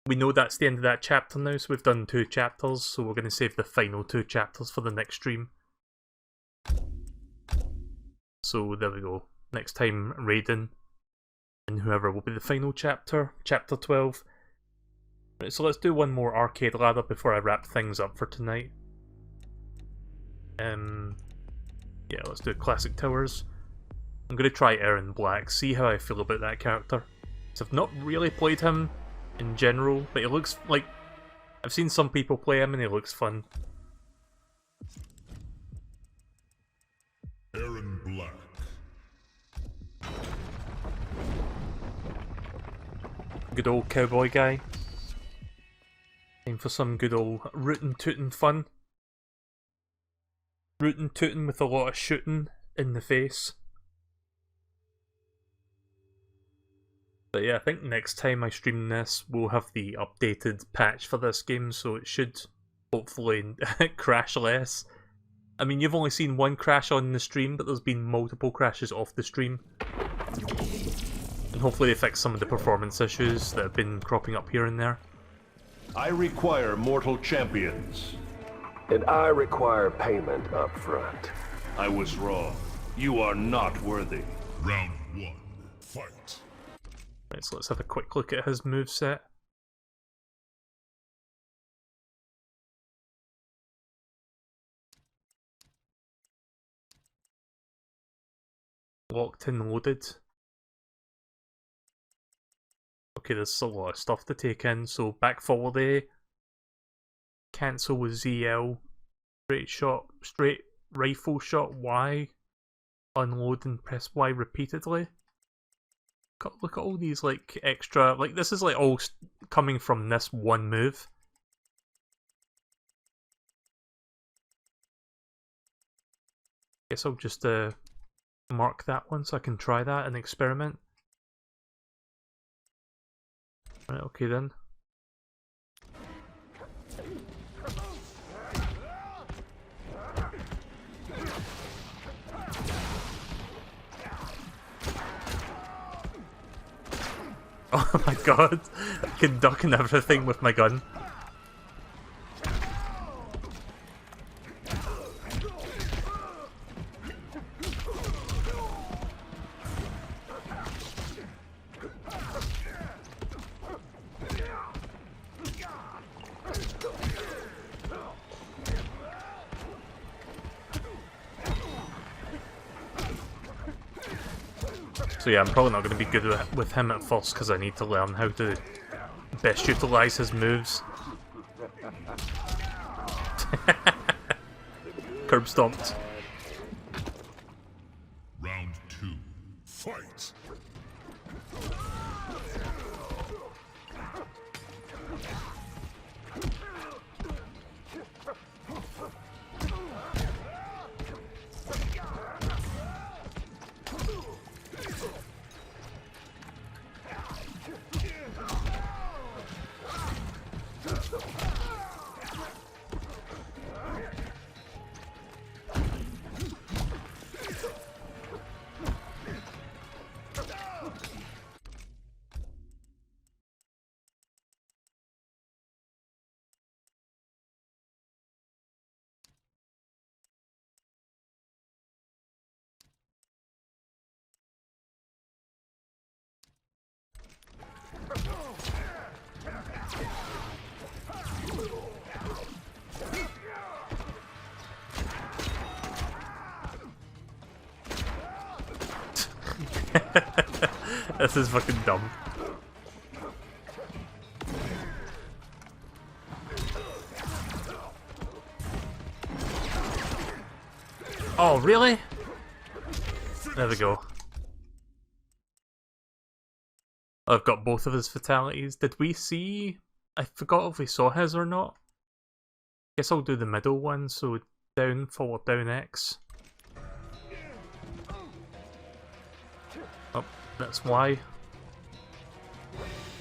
we know that's the end of that chapter now, so we've done 2 chapters, so we're going to save the final 2 chapters for the next stream. So there we go. Next time, Raiden and whoever will be the final chapter, chapter 12. Right, so let's do one more arcade ladder before I wrap things up for tonight. Yeah, let's do Classic Towers. I'm going to try Aaron Black, see how I feel about that character. So I've not really played him in general, but he looks like... I've seen some people play him and he looks fun. Aaron Black. Good old cowboy guy. Time for some good old rootin' tootin' fun. Rootin' tootin' with a lot of shooting in the face. But yeah, I think next time I stream this, we'll have the updated patch for this game, so it should hopefully crash less. I mean, you've only seen one crash on the stream, but there's been multiple crashes off the stream. And hopefully they fix some of the performance issues that have been cropping up here and there. I require mortal champions. And I require payment up front. I was wrong. You are not worthy. Round 1, fight. Right, so let's have a quick look at his moveset. Locked and loaded. Okay, there's a lot of stuff to take in. So back forward A, cancel with ZL, straight rifle shot Y, unload and press Y repeatedly. Look at all these like extra, like this is like all coming from this one move. Guess I'll just mark that one so I can try that and experiment. Right, okay then. Oh my god, I can duck and everything with my gun. So yeah, I'm probably not going to be good with him at first because I need to learn how to best utilise his moves. Curb stomped. Round 2, fight. This is fucking dumb. Oh, really? There we go. I've got both of his fatalities. Did we see... I forgot if we saw his or not. Guess I'll do the middle one, so down, forward, down, X. Oh, that's Y.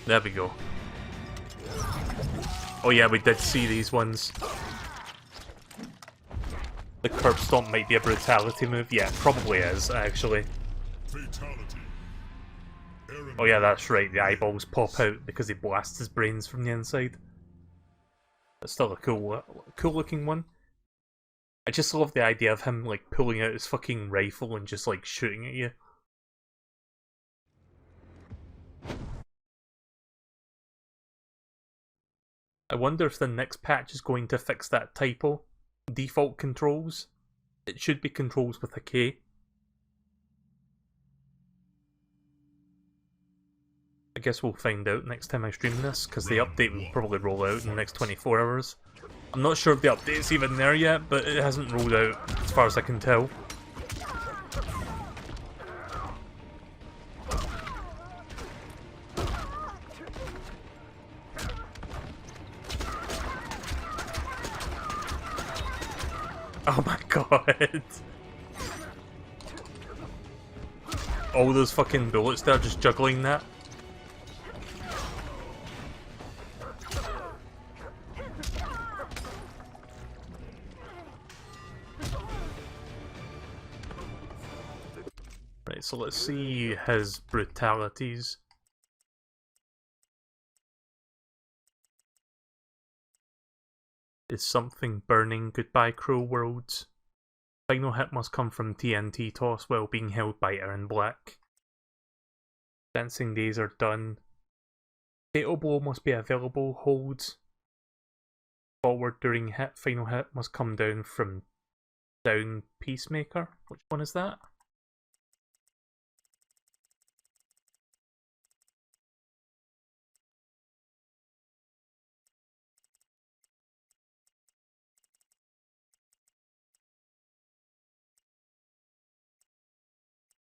There we go. Oh yeah, we did see these ones. The curb stomp might be a brutality move. Yeah, it probably is, actually. Oh yeah, that's right, the eyeballs pop out because he blasts his brains from the inside. That's still a cool looking one. I just love the idea of him like pulling out his fucking rifle and just like shooting at you. I wonder if the next patch is going to fix that typo. Default controls. It should be controls with a K. I guess we'll find out next time I stream this, because the update will probably roll out in the next 24 hours. I'm not sure if the update's even there yet, but it hasn't rolled out as far as I can tell. Oh my god! All those fucking bullets there just juggling that. Right, Right, so let's see his brutalities. Is something burning? Goodbye, cruel worlds. Final hit must come from TNT toss while being held by Iron Black. Dancing days are done. Fatal blow must be available. Hold forward during hit. Final hit must come down from down Peacemaker. Which one is that?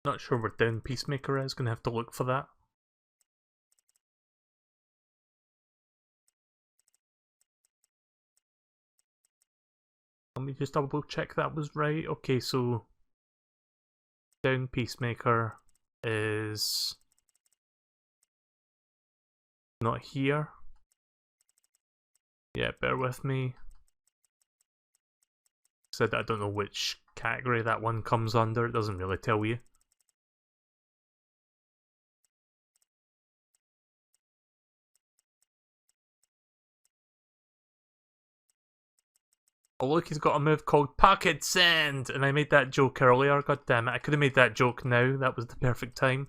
Not sure where down Peacemaker is. Gonna have to look for that. Let me just double check that was right. Okay, so down Peacemaker is not here. Yeah, bear with me. Said I don't know which category that one comes under. It doesn't really tell you. Oh look, he's got a move called Pocket Sand! And I made that joke earlier, god damn it. I could have made that joke now, that was the perfect time.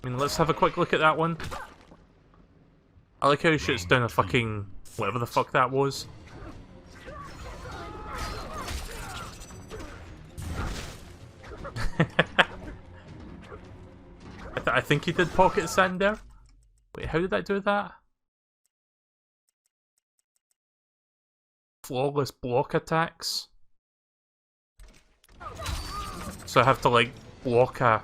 I mean, let's have a quick look at that one. I like how he shoots down a fucking... whatever the fuck that was. I think he did Pocket Sand there. Wait, how did I do that? Flawless block attacks. So I have to like block a...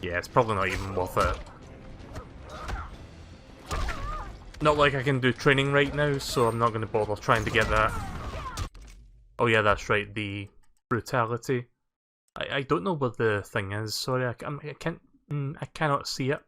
Yeah, it's probably not even worth it. Not like I can do training right now, so I'm not going to bother trying to get that. Oh yeah, that's right, the brutality. I don't know what the thing is, sorry, I cannot see it.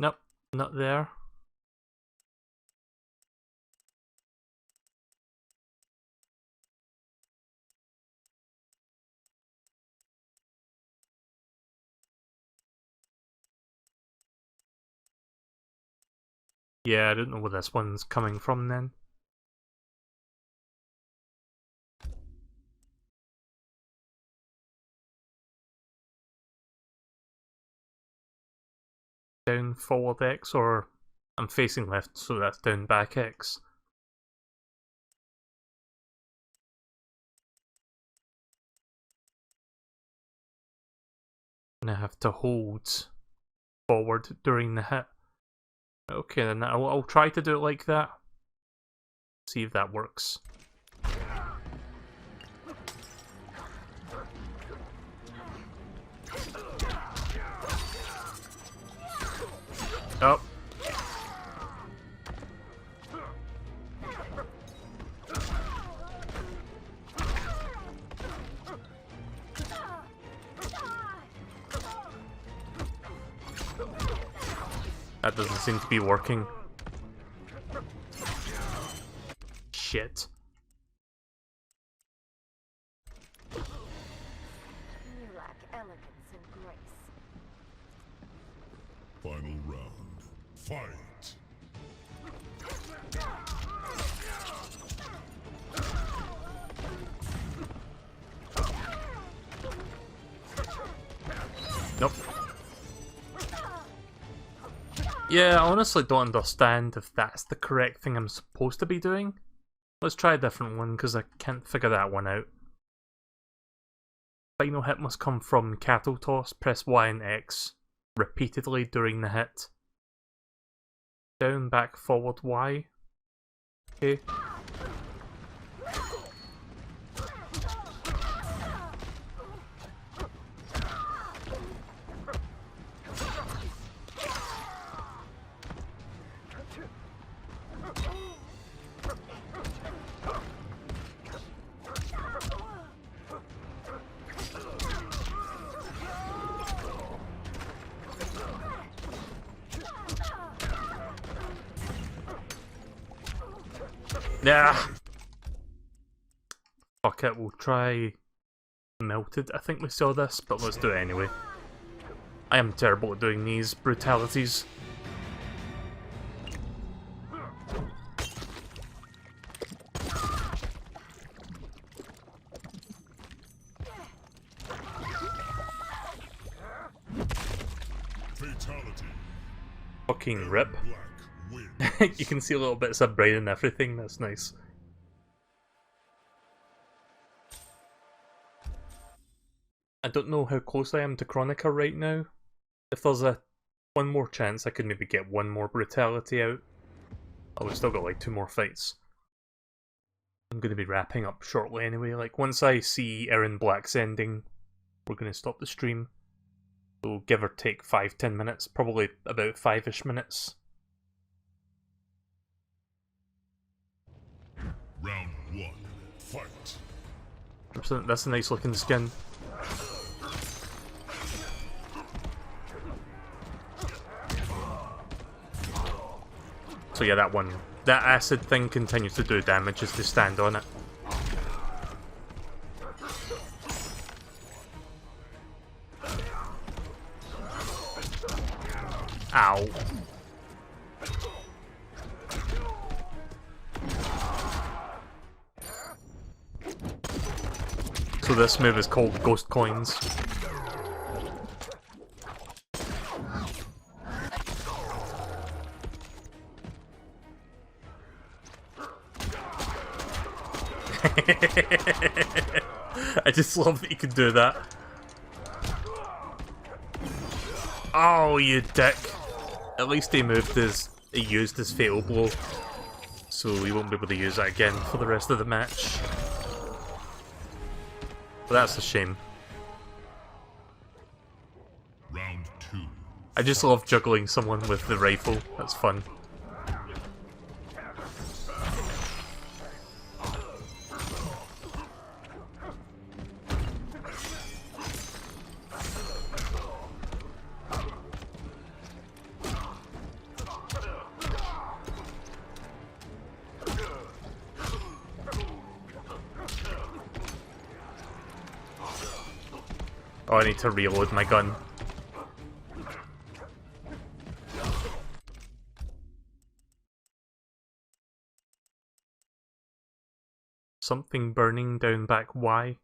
Nope, not there. Yeah, I don't know where this one's coming from then. Down forward X, or I'm facing left, so that's down back X. And I have to hold forward during the hit. Okay, then I'll try to do it like that. See if that works. Oh. That doesn't seem to be working. Shit. You lack elegance and grace. Final round. Fight! Nope. Yeah, I honestly don't understand if that's the correct thing I'm supposed to be doing. Let's try a different one, because I can't figure that one out. Final hit must come from cattle toss. Press Y and X repeatedly during the hit. Down, back, forward, Y. Okay. Yeah. Fuck it, we'll try melted. I think we saw this, but let's do it anyway. I am terrible at doing these brutalities. Fatality. Fucking rip. You can see little bits of brain and everything, that's nice. I don't know how close I am to Chronica right now. If there's one more chance I could maybe get one more brutality out. Oh, we've still got like 2 more fights. I'm going to be wrapping up shortly anyway. Like, once I see Erin Black's ending, we're going to stop the stream. So give or take 5-10 minutes, probably about 5-ish minutes. Round 1, fight. That's a nice looking skin. So yeah, that acid thing continues to do damage as they stand on it. Ow. So this move is called Ghost Coins. I just love that you can do that. Oh, you dick. At least he used his fatal blow. So he won't be able to use that again for the rest of the match. But that's a shame. Round 2. I just love juggling someone with the rifle. That's fun. Oh, I need to reload my gun. Something burning down back Y.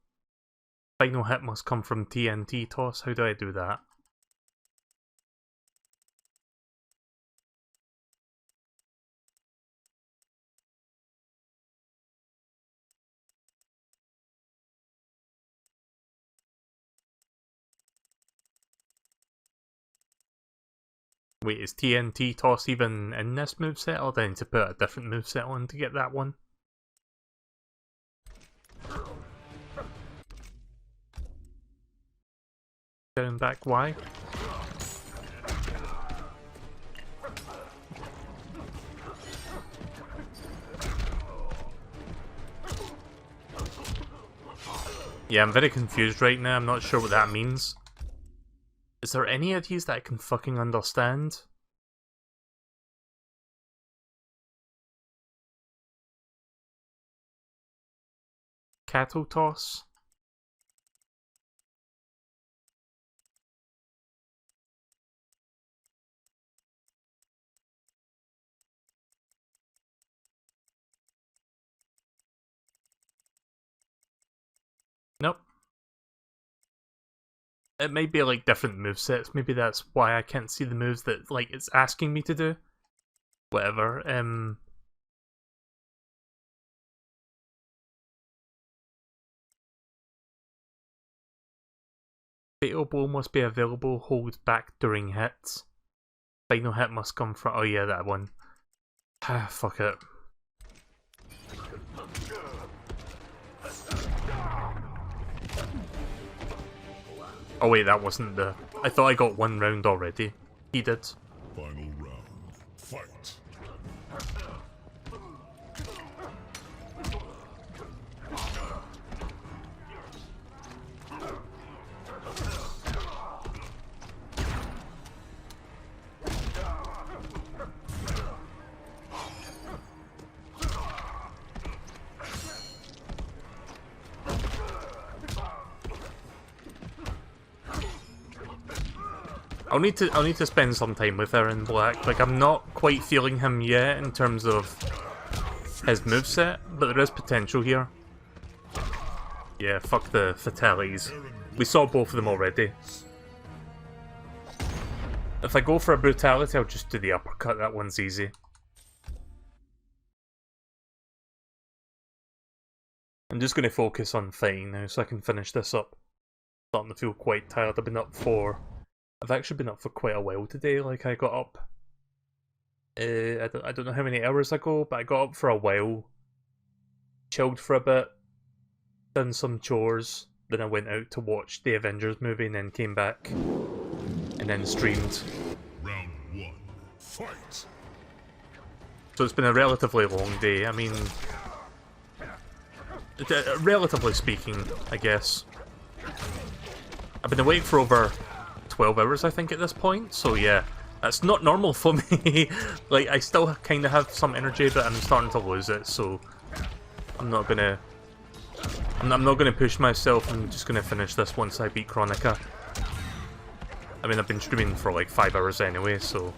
Final hit must come from TNT toss. How do I do that? Wait, is TNT toss even in this moveset, or do I need to put a different moveset on to get that one? Down back Y. Yeah, I'm very confused right now, I'm not sure what that means. Is there any of these that I can fucking understand? Cattle toss? Nope. It may be like different movesets, maybe that's why I can't see the moves that like it's asking me to do. Whatever, Fatal Blow must be available, hold back during hits. Final hit must come from, oh yeah, that one. Ah, fuck it. Oh wait, that wasn't the... I thought I got 1 round already. He did. Final round. Fight. I'll need to spend some time with Aaron Black. Like, I'm not quite feeling him yet in terms of his moveset, but there is potential here. Yeah, fuck the fatalities. We saw both of them already. If I go for a brutality, I'll just do the uppercut. That one's easy. I'm just going to focus on fighting now so I can finish this up. Starting to feel quite tired. I've actually been up for quite a while today. Like, I got up, I don't know how many hours ago, but I got up for a while, chilled for a bit, done some chores, then I went out to watch the Avengers movie and then came back, and then streamed. Round 1, fight! So it's been a relatively long day. I mean, relatively speaking, I guess. I've been awake for over 12 hours, I think, at this point, so yeah, that's not normal for me. Like, I still kind of have some energy, but I'm starting to lose it, so I'm not gonna push myself. I'm just gonna finish this once I beat Kronika. I mean, I've been streaming for like 5 hours anyway, so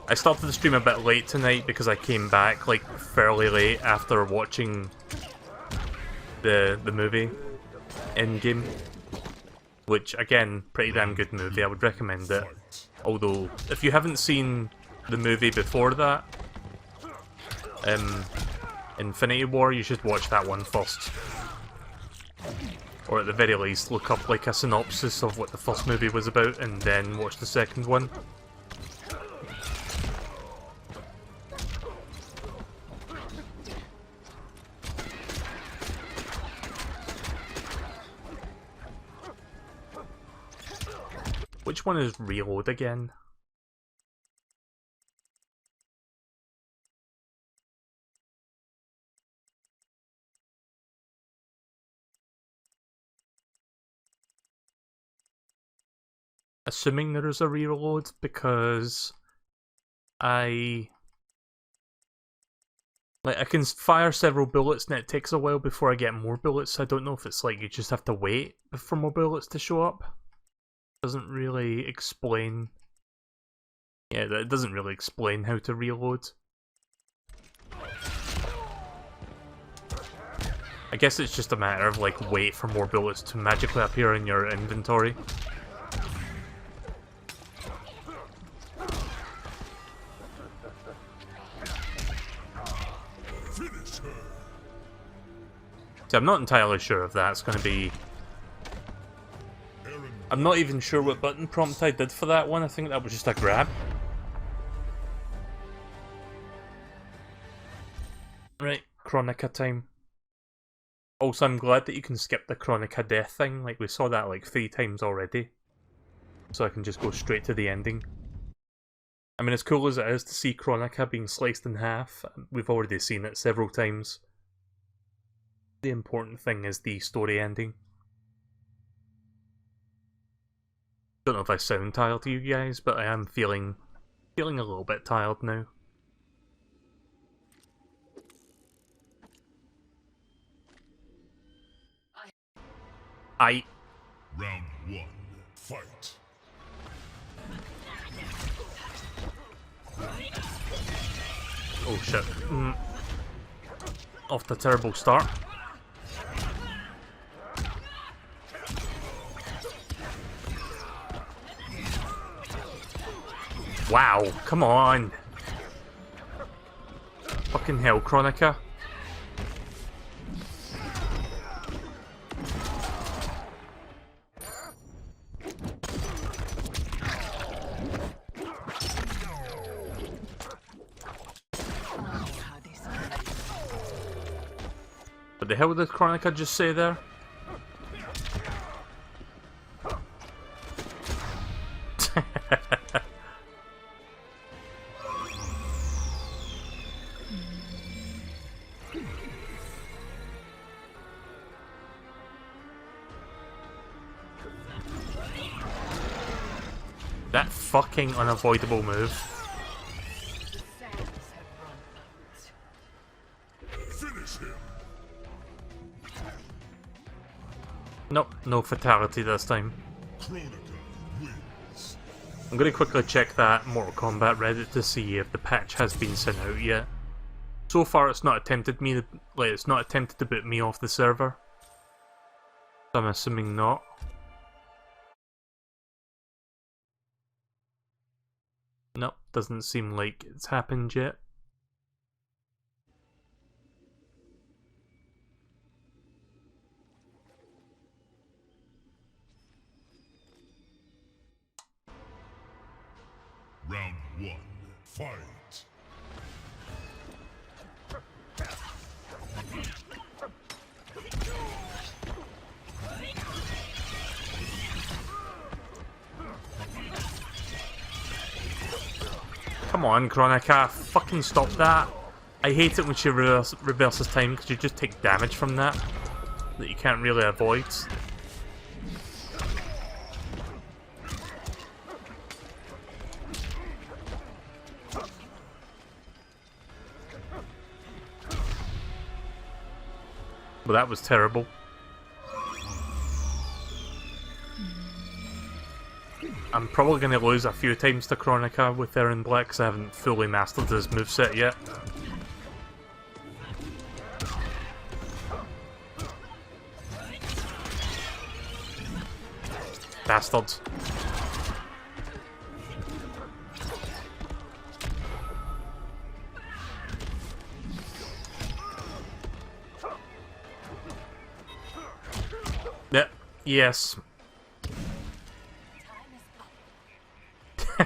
I started the stream a bit late tonight because I came back like fairly late after watching the movie Endgame. Which, again, pretty damn good movie. I would recommend it. Although, if you haven't seen the movie before that, Infinity War, you should watch that one first. Or at the very least, look up like a synopsis of what the first movie was about, and then watch the second one. Which one is reload again? Assuming there is a reload, because I can fire several bullets and it takes a while before I get more bullets. I don't know if it's like you just have to wait for more bullets to show up. Doesn't really explain. Yeah, that doesn't really explain how to reload. I guess it's just a matter of like wait for more bullets to magically appear in your inventory. See, I'm not entirely sure if that's going to be... I'm not even sure what button prompt I did for that one. I think that was just a grab. Right, Kronika time. Also, I'm glad that you can skip the Kronika death thing. Like, we saw that like 3 times already. So I can just go straight to the ending. I mean, as cool as it is to see Kronika being sliced in half, we've already seen it several times. The important thing is the story ending. Don't know if I sound tired to you guys, but I am feeling a little bit tired now. Round 1, fight. Oh shit. Off the terrible start. Wow, come on! Fucking hell, Kronika. What the hell did Kronika just say there? That fucking unavoidable move. Finish him. Nope, no fatality this time. Kronika wins. I'm going to quickly check that Mortal Kombat Reddit to see if the patch has been sent out yet. So far, it's not attempted to boot me off the server. So I'm assuming not. Nope, doesn't seem like it's happened yet. Round 1, fight! Come on, Kronika, fucking stop that. I hate it when she reverses time because you just take damage from that you can't really avoid. Well, that was terrible. I'm probably going to lose a few times to Kronika with her in black because I haven't fully mastered his moveset yet. Bastards. Yep. Yes.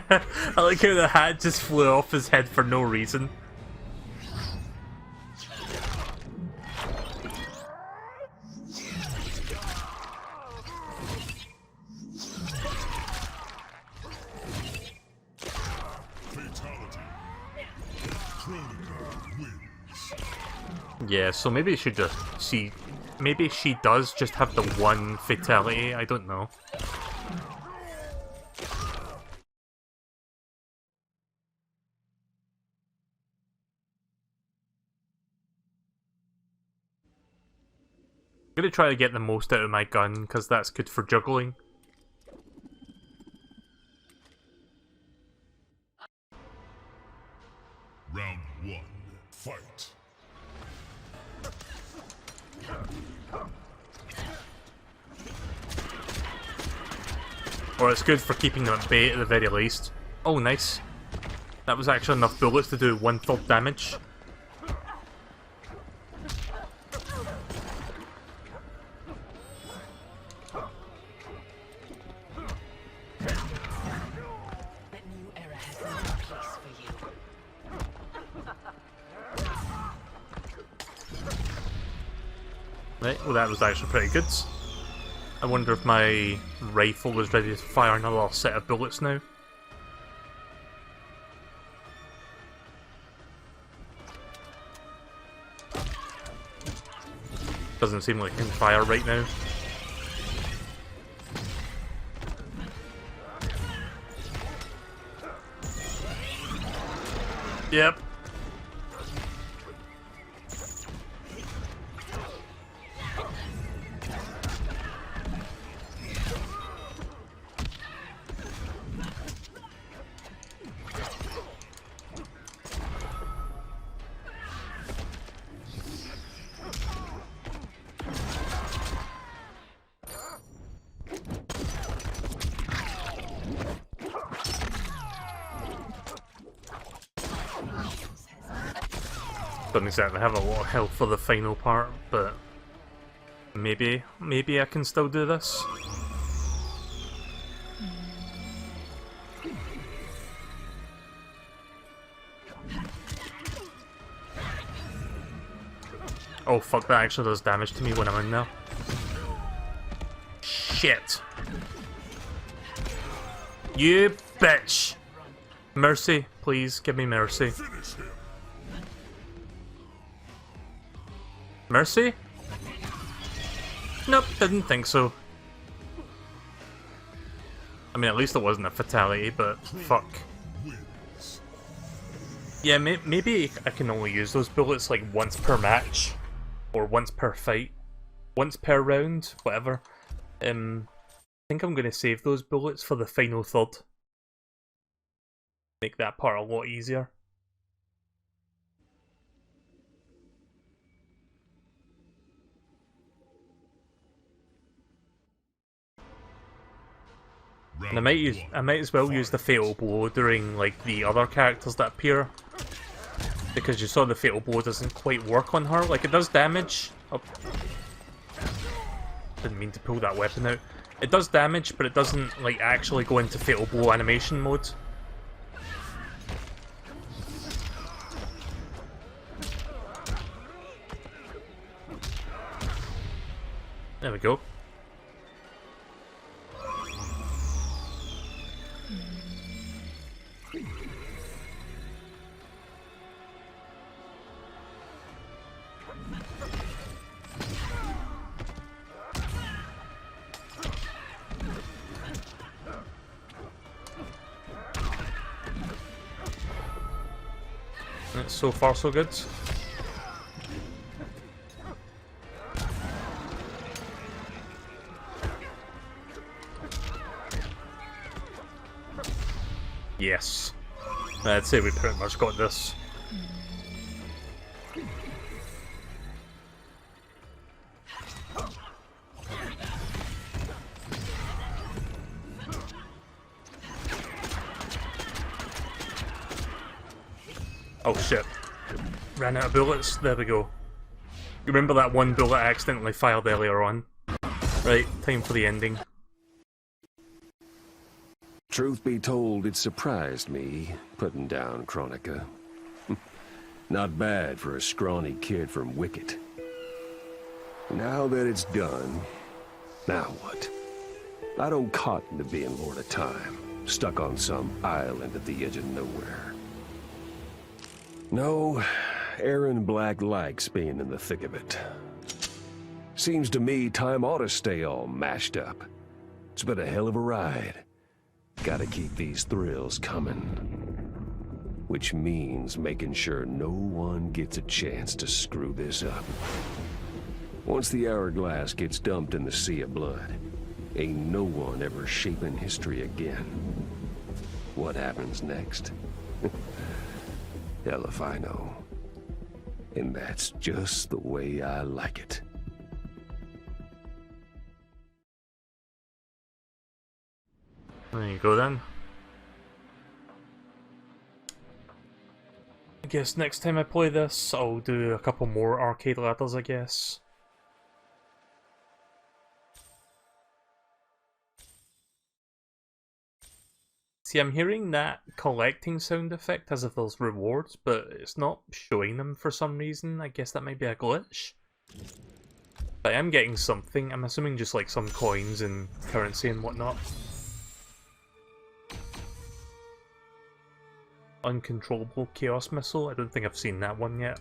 I like how the hat just flew off his head for no reason. Yeah, so maybe she just maybe she does just have the one fatality, I don't know. I'm gonna try to get the most out of my gun, because that's good for juggling. Round 1, fight! Or it's good for keeping them at bay at the very least. Oh, nice. That was actually enough bullets to do 1/3 damage. Right, well that was actually pretty good. I wonder if my rifle was ready to fire another set of bullets now. Doesn't seem like it can fire right now. Yep. Don't exactly have a lot of health for the final part, but maybe I can still do this. Oh fuck, that actually does damage to me when I'm in there. Shit. You bitch! Mercy, please, give me mercy. Mercy? Nope, didn't think so. I mean, at least it wasn't a fatality, but fuck. Yeah, maybe I can only use those bullets like once per match. Or once per fight. Once per round, whatever. I think I'm going to save those bullets for the final third. Make that part a lot easier. And I might as well use the Fatal Blow during like the other characters that appear, because you saw the Fatal Blow doesn't quite work on her. Like, it does damage. Oh. Didn't mean to pull that weapon out. It does damage, but it doesn't like actually go into Fatal Blow animation mode. There we go. So far, so good. Yes. I'd say we pretty much got this. Oh shit. Ran out of bullets. There we go. You remember that one bullet I accidentally fired earlier on? Right, time for the ending. Truth be told, it surprised me, putting down Kronika. Not bad for a scrawny kid from Wicket. Now that it's done, now what? I don't cotton to being Lord of Time, stuck on some island at the edge of nowhere. No, Aaron Black likes being in the thick of it. Seems to me time ought to stay all mashed up. It's been a hell of a ride. Gotta keep these thrills coming. Which means making sure no one gets a chance to screw this up. Once the hourglass gets dumped in the sea of blood, ain't no one ever shaping history again. What happens next? Hell if I know. And that's just the way I like it. There you go then. I guess next time I play this, I'll do a couple more arcade ladders, I guess. See, I'm hearing that collecting sound effect as if there's rewards, but it's not showing them for some reason. I guess that might be a glitch. But I am getting something. I'm assuming just like some coins and currency and whatnot. Uncontrollable Chaos Missile? I don't think I've seen that one yet.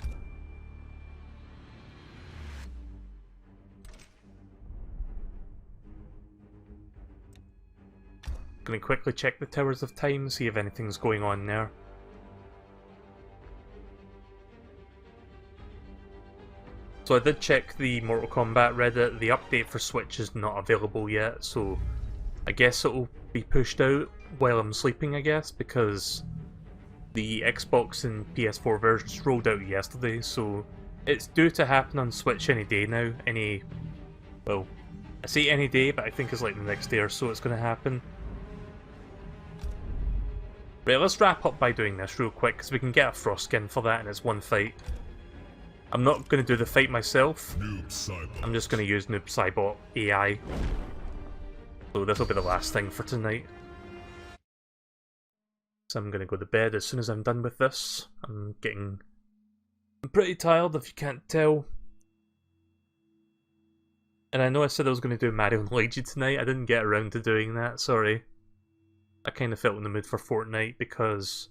Gonna quickly check the Towers of Time, see if anything's going on there. So I did check the Mortal Kombat Reddit. The update for Switch is not available yet, so I guess it'll be pushed out while I'm sleeping, I guess, because the Xbox and PS4 versions rolled out yesterday, so it's due to happen on Switch any day now. Well, I say any day, but I think it's like the next day or so it's gonna happen. Right, let's wrap up by doing this real quick, because we can get a Frost skin for that and it's one fight. I'm not going to do the fight myself, I'm just going to use Noob Saibot AI. So this will be the last thing for tonight. So I'm going to go to bed as soon as I'm done with this. I'm pretty tired if you can't tell. And I know I said I was going to do Mario and Luigi tonight, I didn't get around to doing that, sorry. I kind of felt in the mood for Fortnite because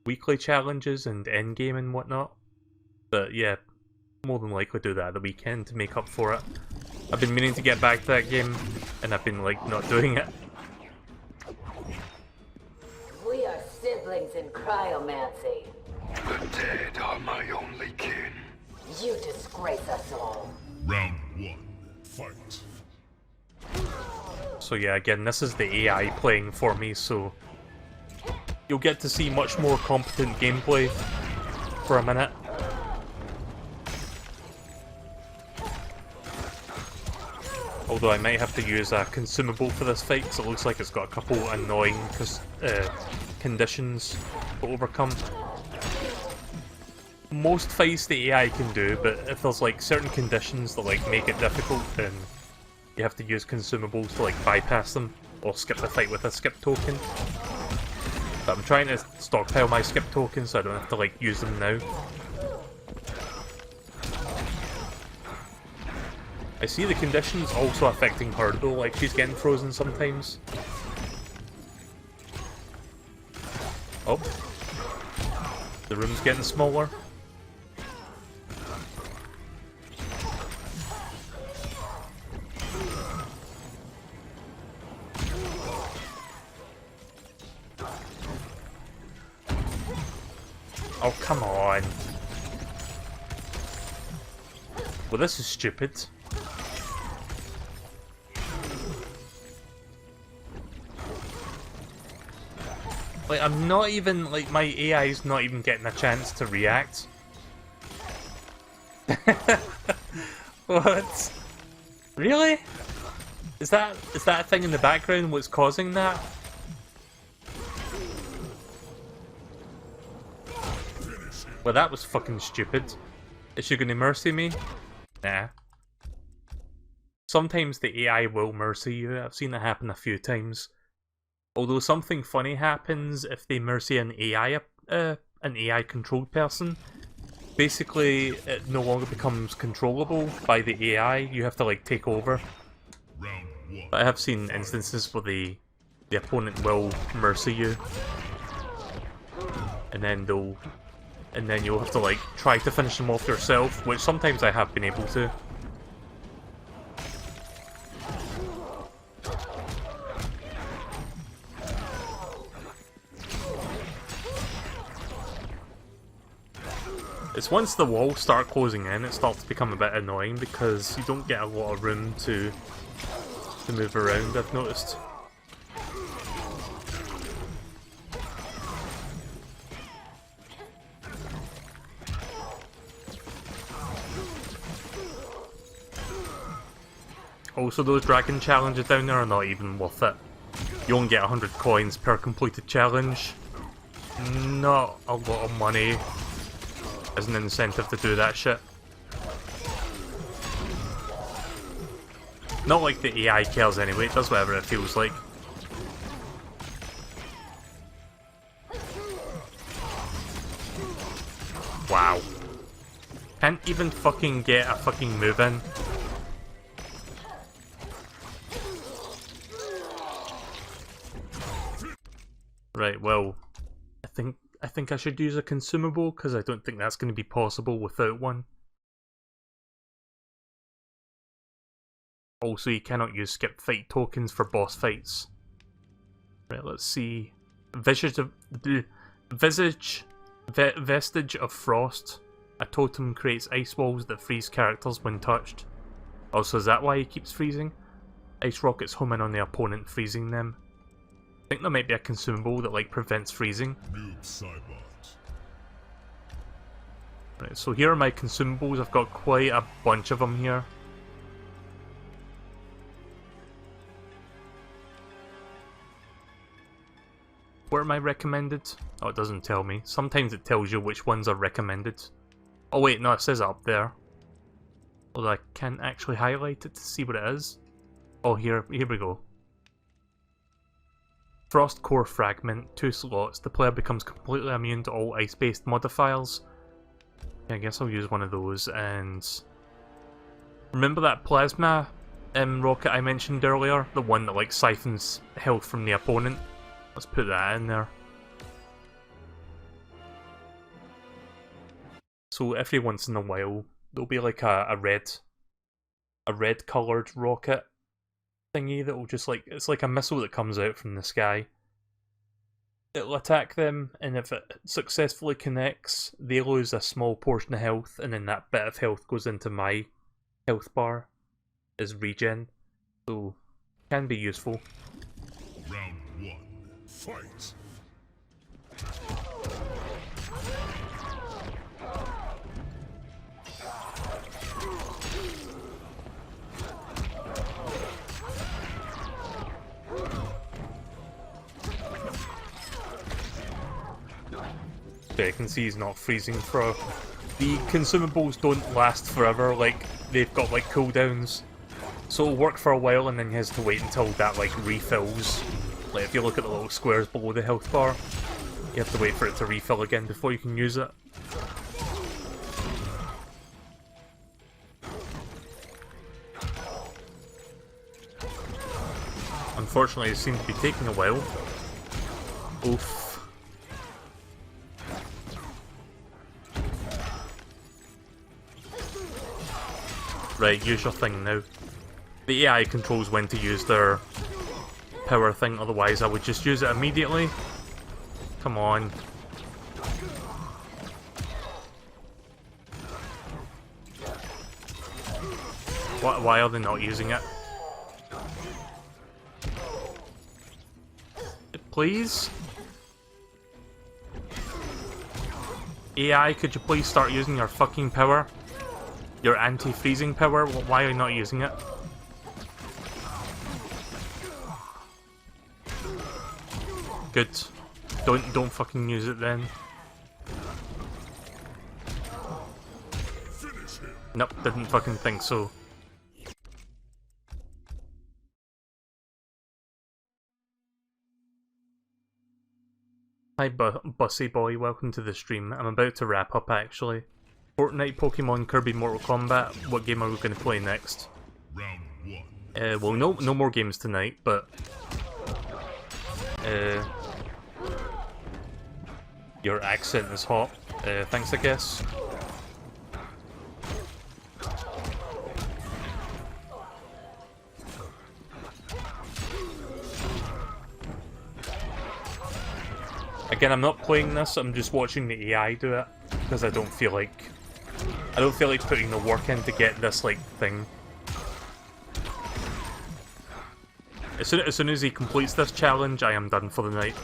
weekly challenges and endgame and whatnot. But yeah, more than likely do that at the weekend to make up for it. I've been meaning to get back to that game, and I've been like not doing it. We are siblings in cryomancy. The dead are my only kin. You disgrace us all. Round 1, fight. So yeah, again, this is the AI playing for me, so you'll get to see much more competent gameplay for a minute. Although I might have to use a consumable for this fight, because it looks like it's got a couple annoying conditions to overcome. Most fights the AI can do, but if there's like certain conditions that like make it difficult, then you have to use consumables to like bypass them, or skip the fight with a skip token. But I'm trying to stockpile my skip tokens so I don't have to like use them now. I see the conditions also affecting her though, like she's getting frozen sometimes. Oh. The room's getting smaller. Oh, come on. Well, this is stupid. Like, I'm not even, like, my AI's not even getting a chance to react. What? Really? Is that a thing in the background what's causing that? Well, that was fucking stupid. Is she gonna mercy me? Nah. Sometimes the AI will mercy you. I've seen it happen a few times. Although something funny happens if they mercy an AI controlled person. Basically, it no longer becomes controllable by the AI. You have to like take over. But I have seen instances where the opponent will mercy you, and then you'll have to like try to finish them off yourself, which sometimes I have been able to. It's once the walls start closing in, it starts to become a bit annoying because you don't get a lot of room to move around, I've noticed. Also, those dragon challenges down there are not even worth it. You only get 100 coins per completed challenge. Not a lot of money as an incentive to do that shit. Not like the AI cares anyway, it does whatever it feels like. Wow. Can't even fucking get a fucking move in. Right, well, I think I should use a consumable, because I don't think that's going to be possible without one. Also, you cannot use skip fight tokens for boss fights. Right, let's see. Vestige of Frost. A totem creates ice walls that freeze characters when touched. Also, is that why he keeps freezing? Ice rockets home in on the opponent, freezing them. I think there might be a consumable that like prevents freezing. Right, so here are my consumables. I've got quite a bunch of them here. What are my recommended? Oh, it doesn't tell me. Sometimes it tells you which ones are recommended. Oh wait, no, it says it up there. Although I can't actually highlight it to see what it is. Oh, here we go. Frost Core Fragment, 2 slots. The player becomes completely immune to all ice-based modifiers. Yeah, I guess I'll use one of those, and... Remember that plasma rocket I mentioned earlier? The one that like siphons health from the opponent? Let's put that in there. So every once in a while, there'll be like a red coloured rocket thingy that will just like, it's like a missile that comes out from the sky. It'll attack them, and if it successfully connects, they lose a small portion of health, and then that bit of health goes into my health bar as regen. So, can be useful. Round 1, fight! So you can see he's not freezing for... The consumables don't last forever, like, they've got like cooldowns. So it'll work for a while and then he has to wait until that like refills. Like if you look at the little squares below the health bar, you have to wait for it to refill again before you can use it. Unfortunately, it seems to be taking a while. Oof. Right, use your thing now. The AI controls when to use their power thing, otherwise I would just use it immediately. Come on. Why are they not using it? Please? AI, could you please start using your fucking power? Your anti-freezing power? Why are you not using it? Good. Don't fucking use it then. Nope, didn't fucking think so. Hi Bussy Boy, welcome to the stream. I'm about to wrap up actually. Fortnite, Pokemon, Kirby, Mortal Kombat. What game are we going to play next? Round 1. Well, no more games tonight, but your accent is hot. Thanks, I guess. Again, I'm not playing this. I'm just watching the AI do it because I don't feel like putting the work in to get this like thing. As soon as he completes this challenge, I am done for the night.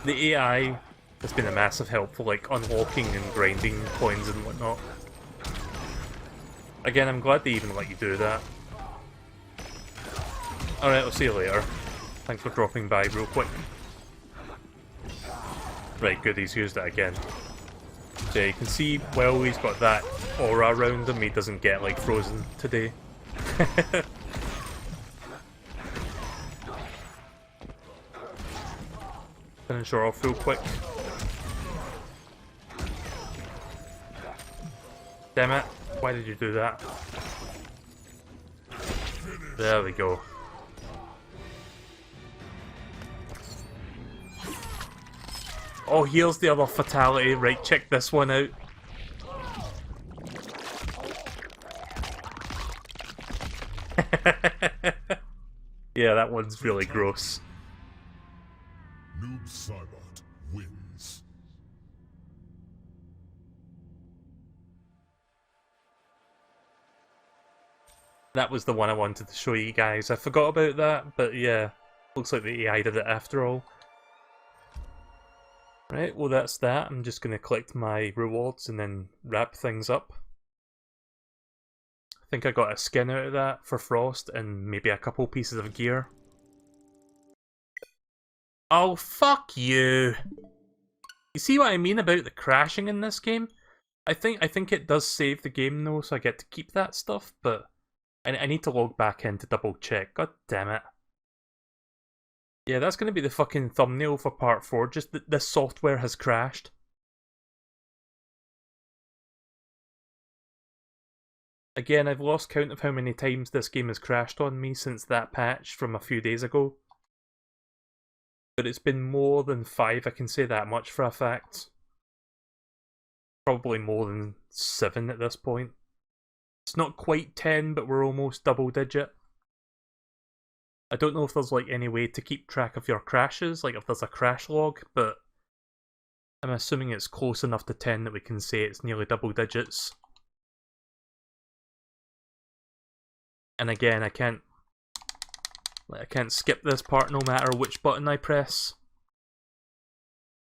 The AI has been a massive help for like unlocking and grinding coins and whatnot. Again, I'm glad they even let you do that. Alright, I'll see you later. Thanks for dropping by real quick. Right, good, he's used it again. So yeah, you can see, well, he's got that aura around him, he doesn't get like frozen today. Finish her off real quick. Damn it, why did you do that? There we go. Oh, here's the other fatality. Right, check this one out. Yeah, that one's really gross. Noob Saibot wins. That was the one I wanted to show you guys. I forgot about that, but yeah. Looks like the AI did it after all. Right, well that's that. I'm just going to collect my rewards and then wrap things up. I think I got a skin out of that for Frost and maybe a couple pieces of gear. Oh, fuck you! You see what I mean about the crashing in this game? I think it does save the game though, so I get to keep that stuff, but I need to log back in to double check. God damn it. Yeah, that's going to be the fucking thumbnail for part 4, just that the software has crashed. Again, I've lost count of how many times this game has crashed on me since that patch from a few days ago. But it's been more than 5, I can say that much for a fact. Probably more than 7 at this point. It's not quite 10, but we're almost double digit. I don't know if there's like any way to keep track of your crashes, like if there's a crash log, but I'm assuming it's close enough to 10 that we can say it's nearly double digits. And again, I can't skip this part no matter which button I press.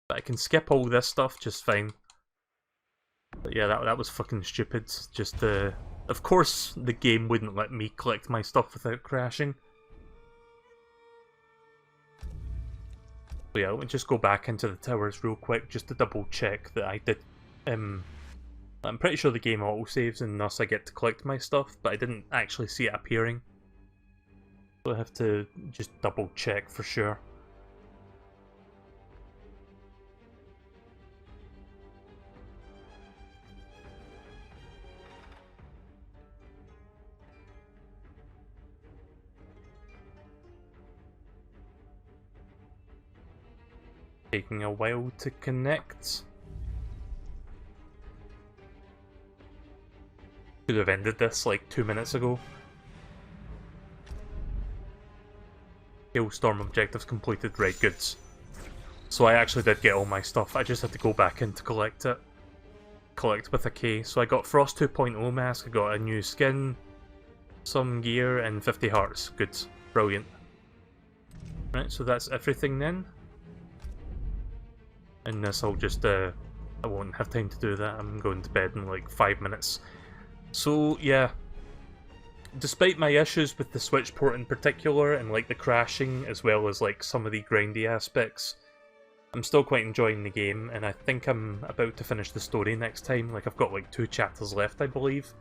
But I can skip all this stuff just fine. But yeah, that was fucking stupid. Just of course the game wouldn't let me collect my stuff without crashing. So yeah, let me just go back into the towers real quick just to double check that I did. I'm pretty sure the game autosaves and thus I get to collect my stuff, but I didn't actually see it appearing. So I have to just double check for sure. Taking a while to connect. Could have ended this like 2 minutes ago. Hailstorm objectives completed, right, goods. So I actually did get all my stuff, I just had to go back in to collect it. Collect with a K. So I got Frost 2.0 mask, I got a new skin, some gear, and 50 hearts. Goods. Brilliant. Right, so that's everything then. And this I'll just, I won't have time to do that, I'm going to bed in like 5 minutes. So, yeah. Despite my issues with the Switch port in particular, and like the crashing, as well as like some of the grindy aspects, I'm still quite enjoying the game, and I think I'm about to finish the story next time. Like, I've got like 2 chapters left, I believe.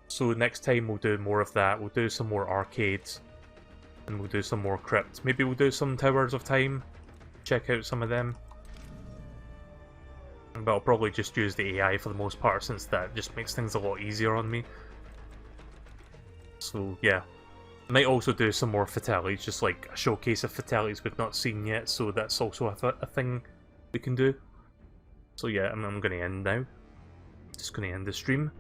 So next time we'll do more of that, we'll do some more arcades, and we'll do some more crypts. Maybe we'll do some Towers of Time, check out some of them. But I'll probably just use the AI for the most part, since that just makes things a lot easier on me. So yeah, might also do some more fatalities, just like a showcase of fatalities we've not seen yet, so that's also a thing we can do. So yeah, I'm going to end now. Just going to end the stream.